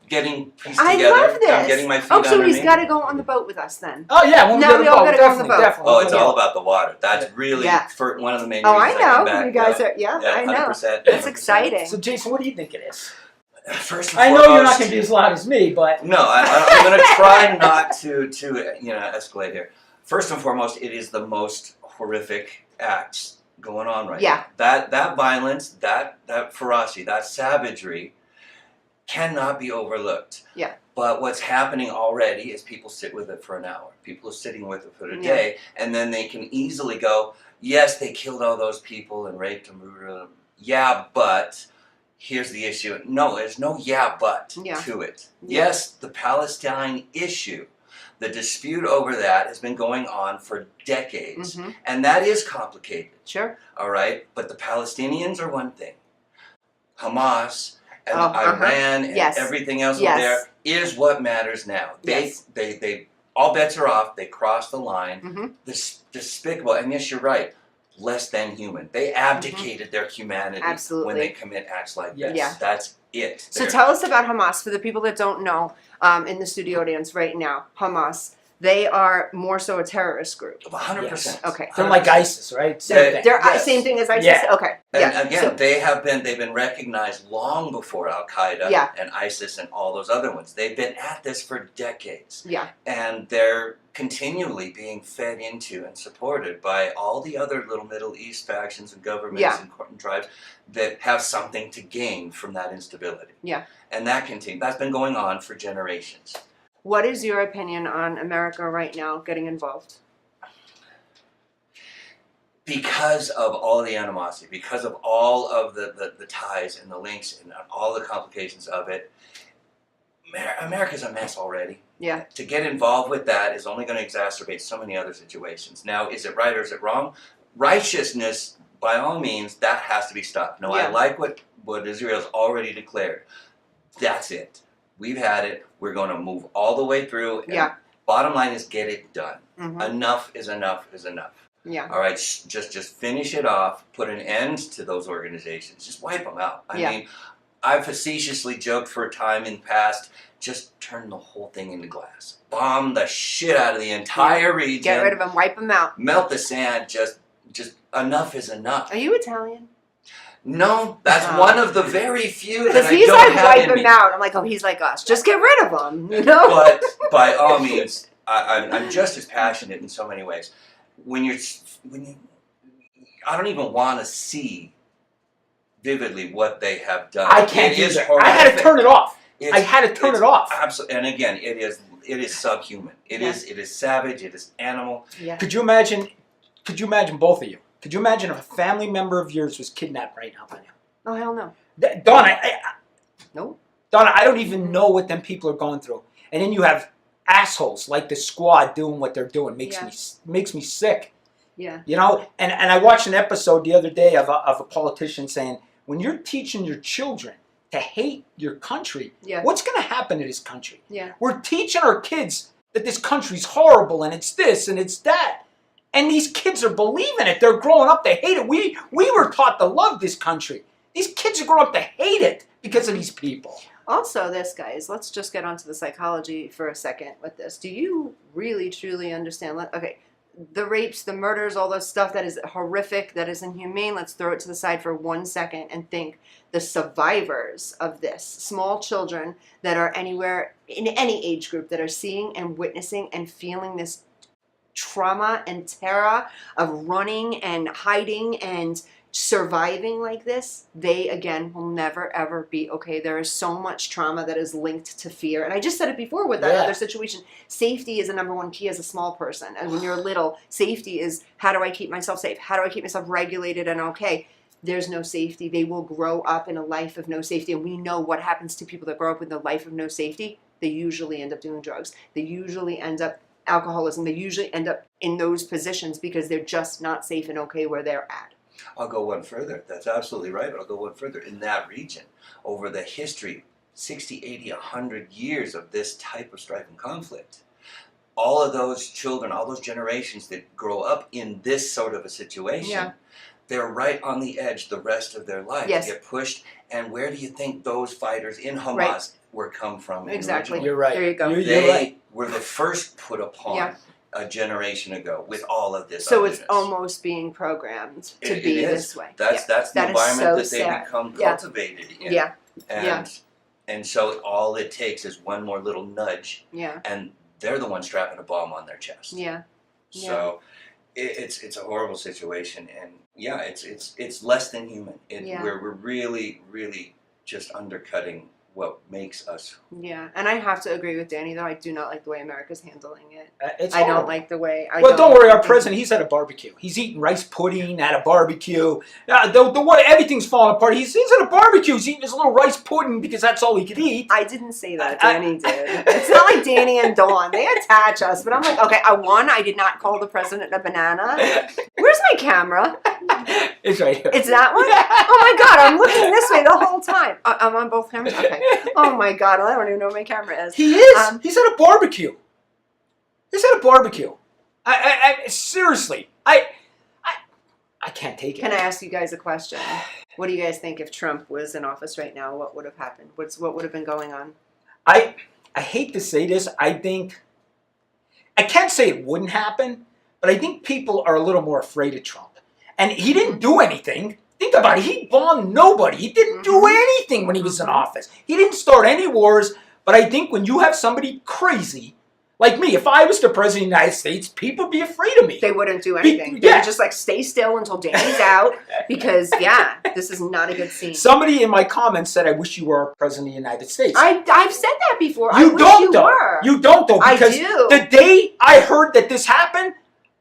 getting pieced I together. love this. I'm getting my feet Oh, so under he's me. got to go on the boat with us then. Oh yeah, when No, we go we to all the boat, gotta go on the definitely, boat. definitely. Oh, it's Yeah. all about the water. That's really Yeah. for one of the main Oh, reasons I know. came back. You guys yeah. are, yeah, I know. 100%. That's 100%. exciting. So Jason, what do you think it is? First and I know you're not foremost- going to be as loud as me, but No, I'm going to try not to escalate here. First and foremost, it is the most horrific acts going on right Yeah. now. That violence, that ferocity, that savagery cannot be overlooked. Yeah. But what's happening already is people sit with it for an hour. People are sitting with it for a Yeah. day, and then they can easily go, yes, they killed all those people and raped and murdered them. Yeah, but here's the issue. No, there's no yeah, but Yeah. to it. Yeah. Yes, the Palestine issue, the dispute over that has been going on for decades, Mhm. and that is complicated, Sure. all right? But the Palestinians are one thing. Hamas and Oh, uh-huh. Iran and Yes. everything else Yes. over there is what matters now. Yes. They all bets are off. They crossed the line. Mhm. This despicable, and yes, you're right, less than human. They abdicated their humanity Mm-hmm. Absolutely. when they commit acts like this. Yeah. That's it. So They're- tell us about Hamas. For the people that don't know, in the studio audience right now, Hamas, they are more so a terrorist group. 100%. Okay. they're like ISIS, right? Same They're- thing. They're Yes. same thing as ISIS? Yeah. Okay. And yeah. again, So- they've been recognized long before Al Qaeda Yeah. and ISIS and all those other ones. They've been at this for decades, yeah. and they're continually being fed into and supported by all the other little Middle East factions and governments Yeah. and tribes that have something to gain from that instability. Yeah. And that's been going on for generations. What is your opinion on America right now getting involved? Because of all the animosity, because of all of the ties and the links and all the complications of it, America's a mess already. Yeah. To get involved with that is only going to exacerbate so many other situations. Now, is it right or is it wrong? Righteousness, by all means, that has to be stopped. No, Yeah. I like what Israel's already declared. That's it. We've had it. We're going to move all the way through. And Yeah. Bottom line is get it done. Hmm. Enough is enough is enough. Yeah. All right, just finish it off. Put an end to those organizations. Just wipe them out. I Yeah. mean, I've facetiously joked for a time in the past. Just turn the whole thing into glass. Bomb the shit out of the entire region. Get rid of them. Wipe them out. Melt the sand. Just enough is enough. Are you Italian? No, that's Oh. one of the very few that Because I he's don't like, have wipe in them me. out. I'm like, oh, he's like us. Just get rid of them. You know? But by all means, I'm just as passionate in so many ways. When you, I don't even want to see vividly what they have done. I can't It is either. I had to horrific. turn it off. It's- I had to turn it's it off. Absolutely, and again, it it is subhuman. It Yeah. is savage. It is animal. Yeah. Could you imagine both of you? Could you imagine if a family member of yours was kidnapped right now by you? Oh hell no. Donna, Nope. Donna, I don't even know what them people are going through. And then you have assholes like the squad doing what they're doing. Makes me sick. Yeah. You know, and I watched an episode the other day of a politician saying, when you're teaching your children to hate your country, Yeah. what's going to happen to this country? Yeah. We're teaching our kids that this country's horrible and it's this and it's that. And these kids are believing it. They're growing up to hate it. We were taught to love this country. These kids are growing up to hate it because of these people. Also, this, guys, let's just get onto the psychology for a second with this. Do you really, truly understand? Okay, the rapes, the murders, all this stuff that is horrific, that is inhumane, let's throw it to the side for 1 second and think the survivors of this, small children that are anywhere, in any age group, that are seeing and witnessing and feeling this trauma and terror of running and hiding and surviving like this, they again will never ever be okay. There is so much trauma that is linked to fear, and I just said it before with that Yeah. other situation. Safety is the number one key as a small person, and when you're little, safety is how do I keep myself safe, how do I keep myself regulated and okay. There's no safety. They will grow up in a life of no safety, and we know what happens to people that grow up with a life of no safety. They usually end up doing drugs. They usually end up alcoholism. They usually end up in those positions because they're just not safe and okay where they're at. I'll go one further. That's absolutely right, but I'll go one further. In that region, over the history, 60, 80, 100 years of this type of strife and conflict, all of those children, all those generations that grow up in this sort of a situation, Yeah. they're right on the edge the rest of their lives. Yes. They get pushed. And where do you think those fighters in Hamas Right. were come from? Exactly. originally? You're right. There you go. You're They right. were the first put upon Yeah. a generation ago with all of this. So it's ugliness. almost being programmed to It be is. this way. That's the That is environment so that they sad. become Yeah. cultivated in. Yeah, And so all it takes is one more little nudge, yeah, and they're the ones strapping a bomb on their chest. yeah. So it's a horrible situation, and yeah, it's less than human. Yeah. We're really just undercutting what makes us. Yeah, and I have to agree with Danny though. I do not like the way America's handling it. It's I don't horrible. like the way. Well, don't worry. Our president, he's at a barbecue. He's eating rice pudding at a barbecue. Everything's falling apart. He's at a barbecue. He's eating his little rice pudding because that's all he could eat. I didn't say that. Danny did. It's not like Danny and Dawn. They attach us, but I'm like, okay. I did not call the president a banana. Where's my camera? It's right here. It's that one. Oh my god! I'm looking this way the whole time. I'm on both cameras. Okay. Oh my god! I don't even know where my camera is. He is. He's at a barbecue. He's at a barbecue. I seriously, I can't take it. Can I ask you guys a question? What do you guys think if Trump was in office right now? What would have happened? What would have been going on? I hate to say this. I can't say it wouldn't happen, but I think people are a little more afraid of Trump. And he didn't do anything. Think about it. He bombed nobody. He didn't do anything when he was in office. He didn't start any wars. But I think when you have somebody crazy, like me, if I was the president of the United States, people would be afraid of me. They wouldn't do anything. They yeah. would just like stay still until Danny's out because this is not a good scene. Somebody in my comments said, I wish you were our president of the United States. I've said that before. I You wish don't you though. were. You don't though. I Because do. the day I heard that this happened,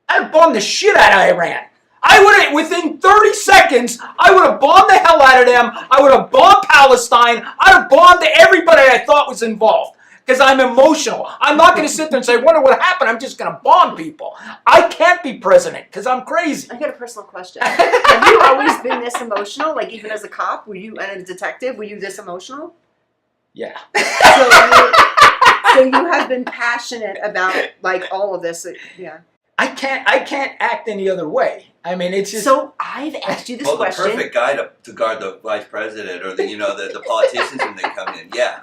I'd bombed the shit out of Iran. I would have, within 30 seconds, I would have bombed the hell out of them. I would have bombed Palestine. I'd have bombed everybody I thought was involved. Because I'm emotional. I'm not going to sit there and say, I wonder what happened. I'm just going to bomb people. I can't be president because I'm crazy. I got a personal question. Have you always been this emotional? Like even as a cop, were you, and a detective, were you this emotional? Yeah. So you have been passionate about like all of this. Yeah. I can't act any other way. I mean, it's just... So I've asked you this Well, question. the perfect guy to guard the vice president or the politicians when they come in. Yeah.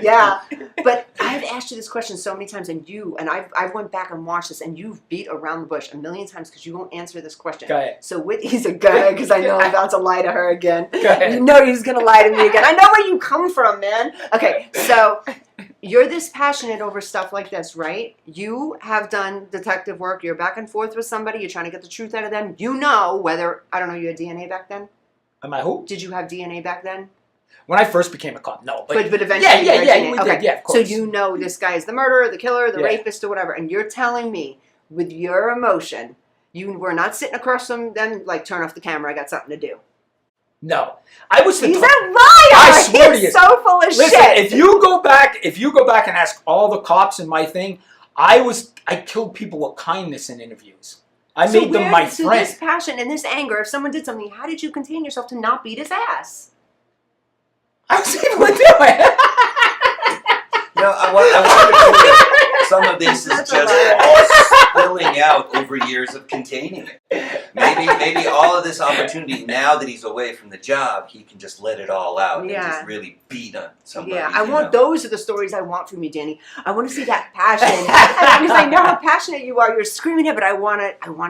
Yeah, but I've asked you this question so many times, and I've went back and watched this, and you've beat around the bush a million times because you won't answer this question. Go ahead. So he's a guy because I know I'm about to lie to her again. Go ahead. You know he's gonna lie to me again. I know where you come from, man. Okay, so you're this passionate over stuff like this, right? You have done detective work. You're back and forth with somebody. You're trying to get the truth out of them. You know whether, I don't know, you had DNA back then? Am I who? Did you have DNA back then? When I first became a cop, no. But eventually, we did. Yeah, of So course. you know this guy is the murderer, the killer, the Yeah. rapist, or whatever, and you're telling me with your emotion, you were not sitting across from them like, turn off the camera, I got something to do. No, I was the He's a top- liar. I swear to He's you. so full of Listen, shit. if you go back and ask all the cops in my thing, I killed people with kindness in interviews. I made them my So friend. this passion and this anger, if someone did something, how did you contain yourself to not beat his ass? I was able to do it. I wonder if some of this is That's just a all spilling out over years of containing it. Maybe all of this opportunity, now that he's away from the job, he can just let it all out and Yeah. just really beat on somebody. Yeah, I you want know? those are the stories I want from you, Danny. I want to see that passion because I know how passionate you are. You're screaming it, but I want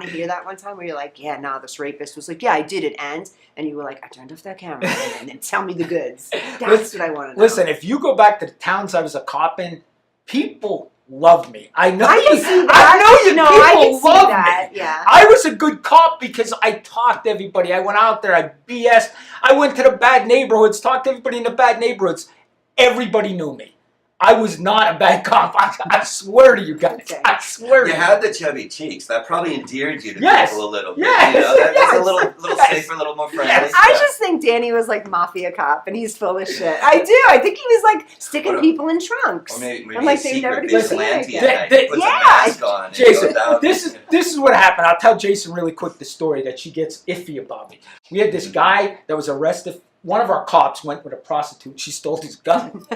to hear that one time where you're like, yeah, nah, this rapist was like, yeah, I did it, and you were like, I turned off that camera, and then tell me the goods. That's what I want to know. Listen, if you go back to the towns I was a cop in, people loved me. I know. I can see that. I know you. No, people I can see love that. me. Yeah. I was a good cop because I talked to everybody. I went out there. I BS'd. I went to the bad neighborhoods. Talked to everybody in the bad neighborhoods. Everybody knew me. I was not a bad cop. I swear to you guys. Okay. I swear to You you. had the chubby cheeks. That probably endeared you to Yes. people a little bit. Yes. You know? That's Yes. a little Yes. safer, a little more friendly. Yes. I just think Danny was like mafia cop, and he's full of shit. I do. I think he was like sticking What a- people in trunks. Or maybe I'm like, a they never secret to be seen vigilante again. at night. He puts Yeah. a mask on and Jason, goes out. this is what happened. I'll tell Jason really quick the story that she gets iffy about me. We had this guy that was arrested. One of our cops went with a prostitute. She stole his gun.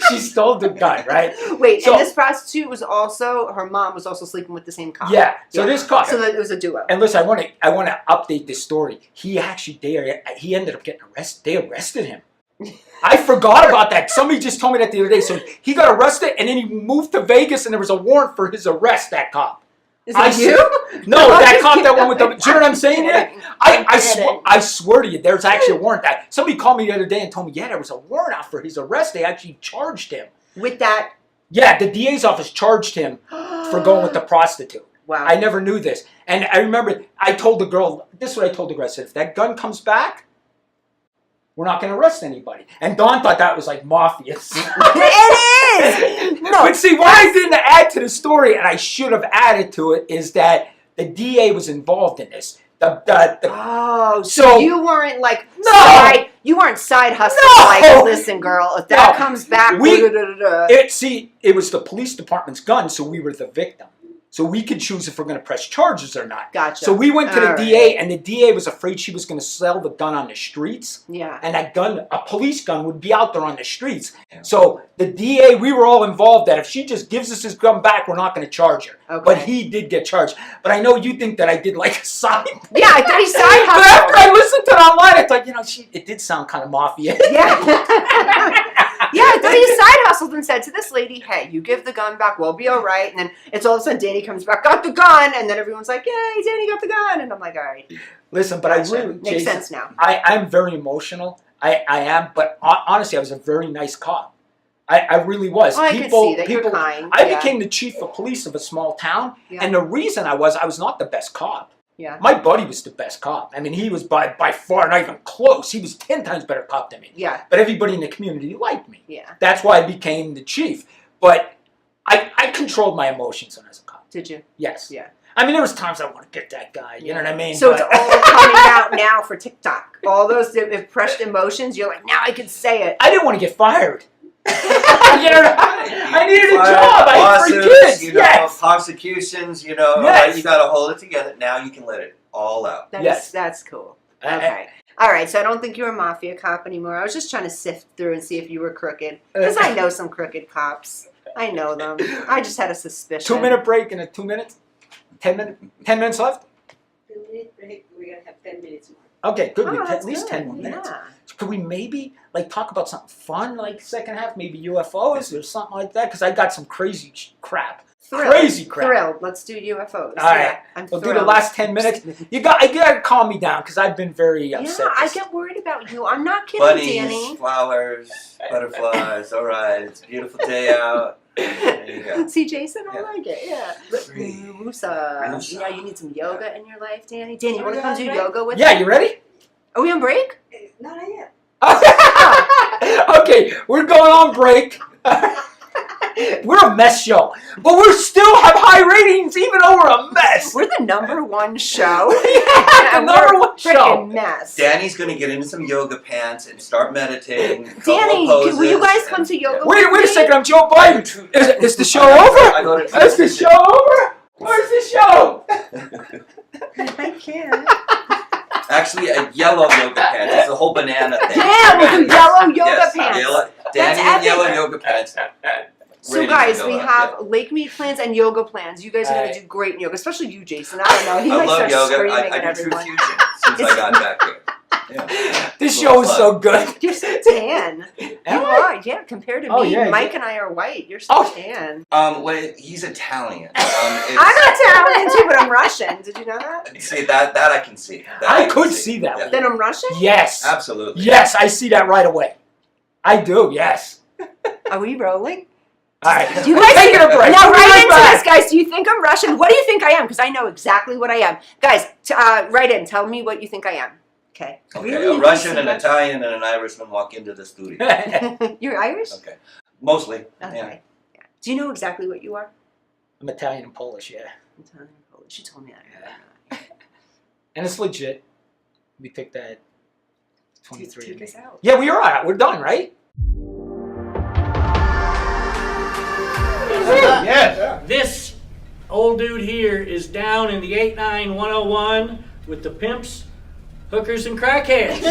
She stole the gun, right? Wait, So- and this prostitute was also her mom was also sleeping with the same cop. Yeah. So this cop. So that it was a duo. And listen, I want to update this story. He actually he ended up getting arrested. They arrested him. I forgot about that. Somebody just told me that the other day. So he got arrested, and then he moved to Vegas, and there was a warrant for his arrest. That cop. Is I it you? No, I'm that just cop that kidding. went with the. Do you know what I'm saying? Yeah. kidding. I'm I kidding. swear to you, there's actually a warrant. That somebody called me the other day and told me, yeah, there was a warrant out for his arrest. They actually charged him. With that. Yeah, the DA's office charged him for going with the prostitute. Wow. I never knew this. And I remember I told the girl, this is what I told the girl. I said, if that gun comes back, we're not going to arrest anybody. And Dawn thought that was like mafia. It is. No. But see, what I didn't add to the story, and I should have added to it, is that the DA was involved in this. Oh, So- so you weren't like No. you weren't side hustling No. like, listen, girl, if that No. comes back, We- da-da-da-da-da. It was the police department's gun, so we were the victim. So we could choose if we're going to press charges or not. Gotcha. So we went to the All DA, right. and the DA was afraid she was going to sell the gun on the streets. Yeah. And that gun, a police gun, would be out there on the streets. Yeah. So the DA, we were all involved that if she just gives us his gun back, we're not going to charge her. Okay. But he did get charged. But I know you think that I did like a side. Yeah, I thought he side But after hustled. I listened to it online, I thought, it did sound kind of mafia. Yeah. Yeah, I thought he side hustled and said to this lady, hey, you give the gun back, we'll be all right. And then it's all of a sudden Danny comes back, got the gun, and then everyone's like, yay, Danny got the gun. And I'm like, all right. Listen, but I Gotcha. really, Makes Jason, sense now. I'm very emotional. I am, but honestly, I was a very nice cop. I really was. Oh, I could see that. You're kind. I Yeah. became the chief of police of a small town, Yeah. and the reason I was not the best cop. Yeah. My buddy was the best cop. I mean, he was by far not even close. He was 10 times better cop than me. Yeah. But everybody in the community liked me. Yeah. That's why I became the chief. But I controlled my emotions when I was a cop. Did you? Yes. Yeah. I mean, there was times I want to get that guy. You know what I mean? So it's But- all coming out now for TikTok. All those impressed emotions, you're like, now I can say it. I didn't want to get fired. You know, I needed a Fire job. I had 3 lawsuits, kids. you know, Yes. prosecutions, you know, Yes. right, you got to hold it together. Now you can let it all out. Yes. That's cool. I- Okay. All right, so I don't think you're a mafia cop anymore. I was just trying to sift through and see if you were crooked. Because I know some crooked cops. I know them. I just had a suspicion. 2-minute break in 2 minutes. 10 minutes left. 2-minute break. We're gonna have 10 minutes more. Okay, good. Oh, We have that's at least good. 10 more minutes. Yeah. Could we maybe talk about something fun second half, maybe UFOs or something like that? Because I got some crazy crap. Thrilled. Crazy crap. Thrilled. Let's do UFOs. All right. I'm We'll do thrilled. the last 10 minutes. You got to calm me down because I've been very upset. Yeah, I get worried about you. I'm not kidding, Bunnies, Danny. flowers, butterflies. All right, it's a beautiful day out. There you go. See, Jason, I Yeah. like it. Yeah. Free. Wusa. Wusa. Yeah, you need some yoga in your life, Danny. Danny, you want to Yeah, come do right. yoga with Yeah, me? you ready? Are we on break? Not yet. Oh, Okay, we're going on break. We're a mess show, but we still have high ratings even though we're a mess. We're the #1 show. Yeah, the #1 show. Freaking mess. Danny's gonna get into some yoga pants and start meditating. Danny, will you guys come to yoga? Wait a second, I'm Joe I do Biden. too. Is the show over? I go to Is the show over? Where's the show? I can't. Actually, a yellow yoga pants. It's the whole banana thing. Yeah, we'll do yellow yoga Yes, pants. Yellow, That's Danny in epic. yellow yoga pants. So Ready to guys, go we out, have lake meet plans and yoga plans. You guys are going to do great in yoga, especially you, Jason. I don't know. He I might love start yoga. screaming I at do True everyone. Fusion since I got back here. Yeah. This show is so good. You're so tan. You Am I? are, yeah. Compared to Oh, me, yeah, Mike yeah. and I are white. You're so Oh. tan. Wait, he's Italian. I'm not Italian too, but I'm Russian. Did you know that? See that I can see. That I can could see that. Yeah. Then I'm Russian? Yes. Absolutely. Yes, I see that right away. I do, yes. Are we rolling? All right. Do you guys Taking a break. Now, We'll be write right into back. this, guys. Do you think I'm Russian? What do you think I am? Because I know exactly what I am. Guys, write in. Tell me what you think I am. Okay. Okay, Really? a Russian, an Italian, and an Irishman walk into the studio. You're Irish? Okay. Mostly. Okay. Yeah. Yeah. Do you know exactly what you are? I'm Italian and Polish, yeah. Italian, Polish. She told me that. And it's legit. We take that 23. Take us out. Yeah, we are. We're done, right? Yes. This old dude here is down in the 89101 with the pimps, hookers, and crackheads.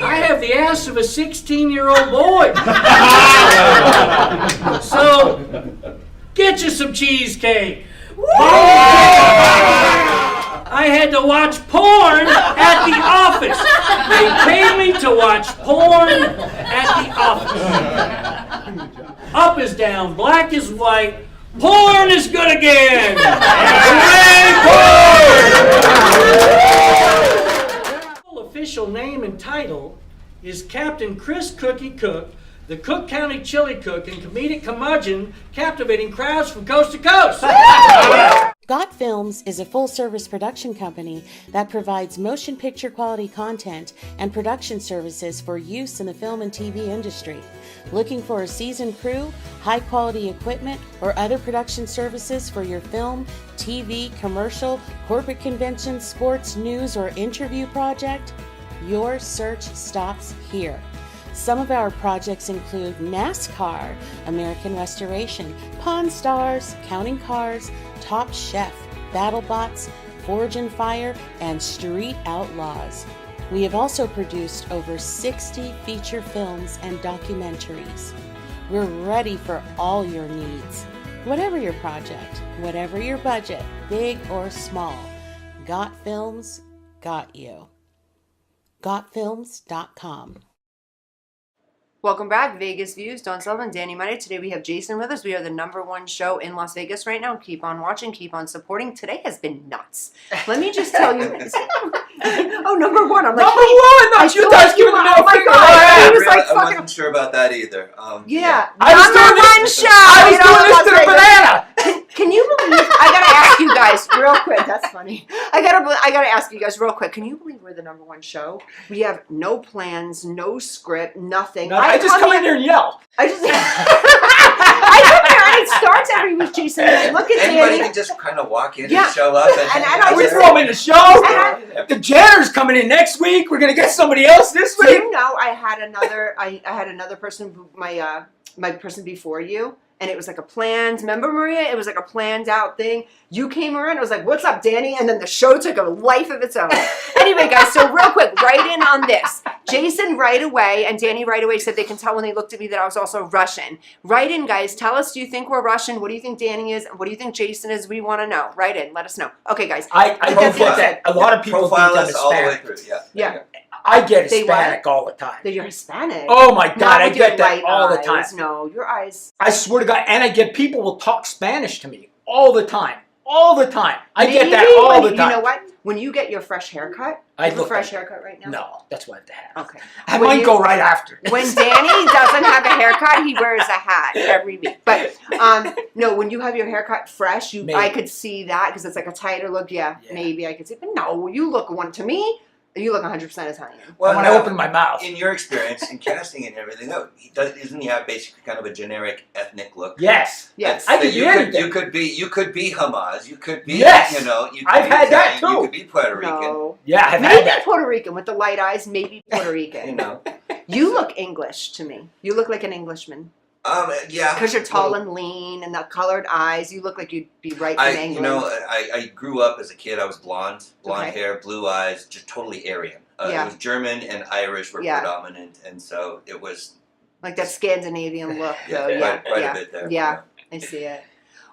I have the ass of a 16-year-old boy. So, get you some cheesecake. I had to watch porn at the office. They paid me to watch porn at the office. Up is down, black is white, porn is good again! Full official name and title is Captain Chris Cookie Cook, the Cook County Chili Cook and comedic curmudgeon, captivating crowds from coast to coast. Got Films is a full-service production company that provides motion picture quality content and production services for use in the film and TV industry. Looking for a seasoned crew, high-quality equipment, or other production services for your film, TV, commercial, corporate convention, sports, news, or interview project? Your search stops here. Some of our projects include NASCAR, American Restoration, Pawn Stars, Counting Cars, Top Chef, BattleBots, Forge and Fire, and Street Outlaws. We have also produced over 60 feature films and documentaries. We're ready for all your needs. Whatever your project, whatever your budget, big or small, Got Films got you. GotFilms.com. Welcome back, Vegas Views. Dawn Sullivan, Danny Money. Today we have Jason with us. We are the #1 show in Las Vegas right now. Keep on watching, keep on supporting. Today has been nuts. Let me just tell you. Oh, #1. I'm like, #1! Not you guys giving the oh middle my finger. God. Yeah. He was like I fucking. wasn't sure about that either. Yeah, I was doing #1 this- show. I was in all doing this Las to the Vegas. banana! Can you believe? I gotta ask you guys real quick. That's funny. I gotta ask you guys real quick. Can you believe we're the #1 show? We have no plans, no script, nothing. I just come in here and yell. I just. I come here and it starts every week, Jason. And look at Anybody Danny. can just kind of walk in Yeah. and show up. And I We're just- filming the show. I- The janitor's coming in next week. We're gonna get somebody else this Do week. you know I had another person, my person before you, and it was like a planned. Remember, Maria? It was like a planned out thing. You came around. It was like, "What's up, Danny?" And then the show took a life of its own. Anyway, guys, so real quick, write in on this. Jason right away and Danny right away said they can tell when they looked at me that I was also Russian. Write in, guys. Tell us, do you think we're Russian? What do you think Danny is? What do you think Jason is? We want to know. Write in. Let us know. Okay, guys. I That's get it. that. A lot of people profile think I'm us all the way Hispanic. through. Yeah. Yeah. There you go. I get They Hispanic all the time. That you're Hispanic. Oh my God, Not I with your get that light all the eyes. time. No, your eyes. I swear to God, and I get people will talk Spanish to me all the time. All the time. I get that Maybe all when the you time. know what? When you get your fresh haircut, I you have a look fresh like- haircut right now? No, that's what I have to have. Okay. I When might you- go right after. When Danny doesn't have a haircut, he wears a hat every week. But no, when you have your haircut fresh, Maybe. I could see that because it's like a tighter look. Yeah, Yeah. maybe I could see. But no, you look one to me. You look 100% Italian. when I now, open my mouth. in your experience in casting and everything, though, isn't he have basically kind of a generic ethnic look? Yes. Yes. I could That be anything. you could be Hamas. You could be, Yes. you know, you could I've be had that, Italian, too. You could be Puerto Rican. No. Yeah, I've had Maybe that. Puerto Rican with the light eyes, maybe Puerto Rican. You know. You look English to me. You look like an Englishman. Yeah. Because you're tall Well, and lean and the colored eyes. You look like you'd be right from England. I grew up as a kid. I was blonde Okay. hair, blue eyes, just totally Aryan. Yeah. It was German and Irish were Yeah. predominant, and so it was Like that Scandinavian look, though. quite a bit there. Yeah, I see it.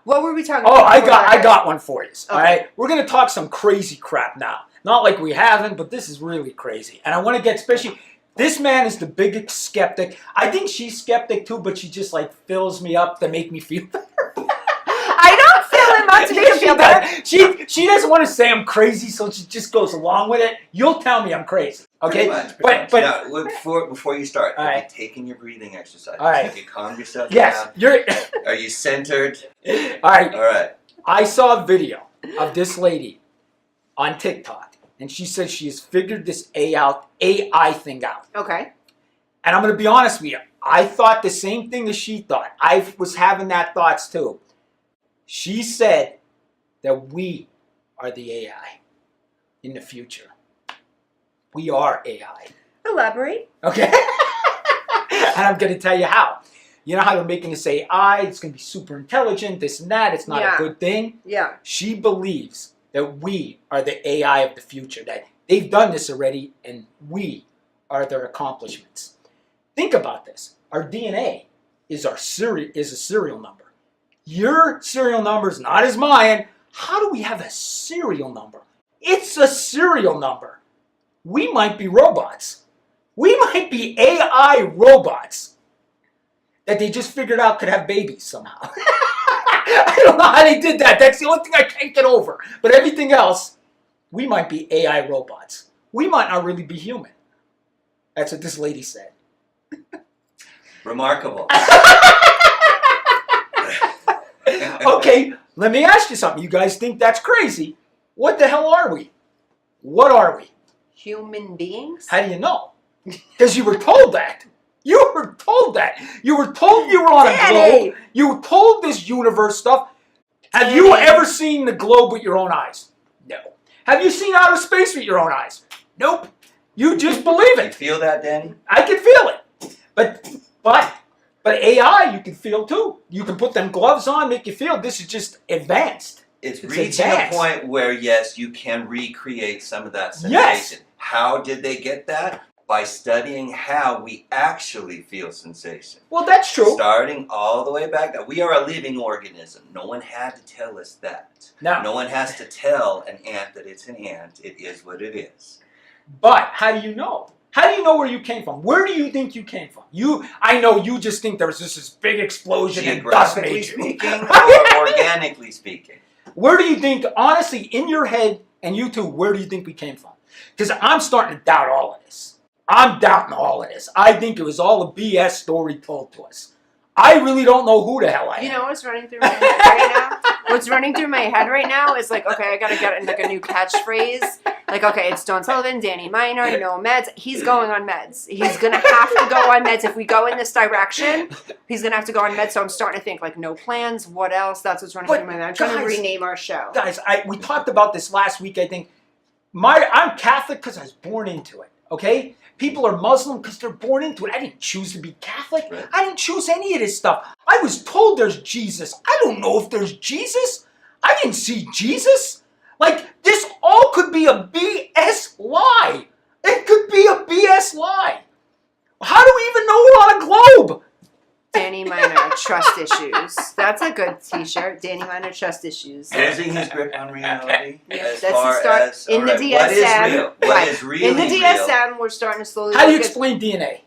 What were we talking Oh, about? I before got that? one for you. All Okay. right, we're gonna talk some crazy crap now. Not like we haven't, but this is really crazy. And I want to get especially. This man is the biggest skeptic. I think she's skeptic too, but she just like fills me up to make me feel better. I don't fill him up to make him She feel better. does. She doesn't want to say I'm crazy, so she just goes along with it. You'll tell me I'm crazy, okay? Pretty much. But Now, before you start, All have right. you taken your breathing exercise? All right. Have you calmed yourself yes, down? you're. Are you centered? All right. All right. I saw a video of this lady on TikTok, and she says she has figured this AI thing out. Okay. And I'm going to be honest with you. I thought the same thing as she thought. I was having that thoughts too. She said that we are the AI in the future. We are AI. Elaborate. Okay? And I'm going to tell you how. You know how they're making us AI, it's going to be super intelligent, this and that, it's not Yeah. a good thing? Yeah. She believes that we are the AI of the future, that they've done this already, and we are their accomplishments. Think about this. Our DNA is a serial number. Your serial number is not as mine. How do we have a serial number? It's a serial number. We might be robots. We might be AI robots that they just figured out could have babies somehow. I don't know how they did that. That's the only thing I can't get over. But everything else, we might be AI robots. We might not really be human. That's what this lady said. Remarkable. Okay, let me ask you something. You guys think that's crazy. What the hell are we? What are we? Human beings? How do you know? Because you were told that. You were told that. You were told you were on a Danny! globe. You were told this universe stuff. Have you Danny! ever seen the globe with your own eyes? No. Have you seen outer space with your own eyes? Nope. You just believe You it. feel that, Danny? I can feel it. But AI you can feel too. You can put them gloves on, make you feel this is just advanced. It's It's reaching advanced. a point where, yes, you can recreate some of that sensation. Yes. How did they get that? By studying how we actually feel sensation. Well, that's true. Starting all the way back. We are a living organism. No one had to tell us that. Now, No one has to tell an ant that it's an ant. It is what it is. but how do you know? How do you know where you came from? Where do you think you came from? I know you just think there was just this big explosion and dust Geographically made you. speaking or organically speaking? Where do you think, honestly, in your head, and you too, where do you think we came from? Because I'm starting to doubt all of this. I'm doubting all of this. I think it was all a BS story told to us. I really don't know who the hell I am. You know what's running through my head right now? What's running through my head right now is like, okay, I gotta get like a new catchphrase. Like, okay, it's Dawn Sullivan, Danny Miner, no meds. He's going on meds. He's gonna have to go on meds. If we go in this direction, he's gonna have to go on meds. So I'm starting to think like, no plans. What else? That's what's running But through my mind. I'm trying to guys- rename our show. Guys, we talked about this last week, I think. I'm Catholic because I was born into it, okay? People are Muslim because they're born into it. I didn't choose to be Catholic. Right. I didn't choose any of this stuff. I was told there's Jesus. I don't know if there's Jesus. I didn't see Jesus. Like, this all could be a BS lie. It could be a BS lie. How do we even know we're on a globe? Danny Miner, Trust Issues. That's a good t-shirt. Danny Miner, Trust Issues. Losing his grip on reality. Yeah, as that's far the start. as In the alright, what is DSM, real? What right. is really In the real? DSM, we're starting to slowly. How do you look at- explain DNA?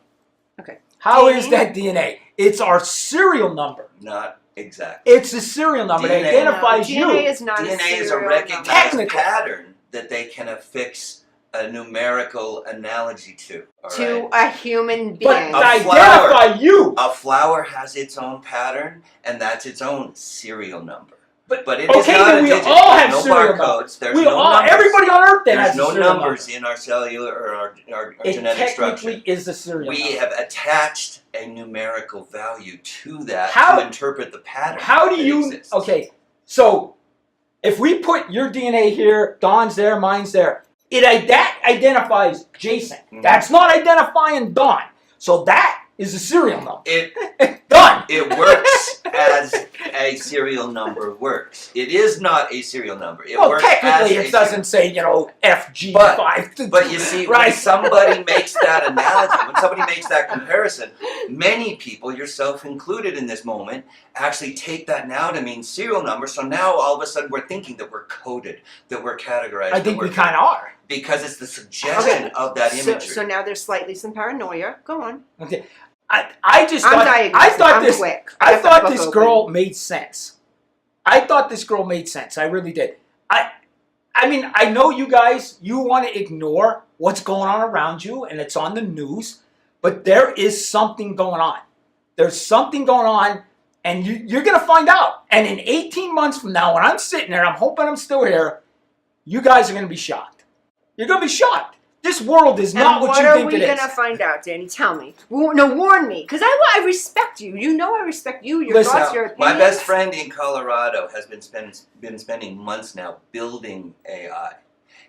Okay. How is DNA? that DNA? It's our serial number. Not exactly. It's a serial number that DNA. identifies No, you. DNA is not DNA a is a serial recognized number. Technically. pattern that they can affix a numerical analogy to. All To right? a human But being. to A identify you. A flower has its own pattern, and that's its own serial number. But it is Okay, not then a we digit. all have no serial barcodes. numbers. There's We no all, numbers. everybody on Earth then There's has a no serial numbers number. in our cellular or our It genetic structure. technically is a serial We number. have attached a numerical value to that How- to interpret the pattern. How do that you? exists. Okay, so if we put your DNA here, Don's there, mine's there, that identifies Jason. Mhm. That's not identifying Don. So that is a serial number. It Done. works as a serial number works. It is not a serial number. It Well, works as technically, a it doesn't say, FG5. But you see, when right? somebody makes that analogy, when somebody makes that comparison, many people, yourself included in this moment, actually take that now to mean serial number. So now all of a sudden we're thinking that we're coded, that we're categorized. I that think we we're- kind of are. because it's the suggestion of that So, imagery. so now there's slightly some paranoia. Go on. Okay, I just I'm thought diagnosed. I'm this. quick. I got the thought book this open. girl made sense. I thought this girl made sense. I really did. I mean, I know you guys, you want to ignore what's going on around you, and it's on the news, but there is something going on. There's something going on, and you're going to find out. And in 18 months from now, when I'm sitting there, I'm hoping I'm still here, you guys are going to be shocked. You're going to be shocked. This world is not And what you are think we it is. gonna find out, Danny? Tell me. No, warn me, because I respect you. You know I respect you. Your Listen, thoughts, your My opinions. best friend in Colorado has been spending months now building AI.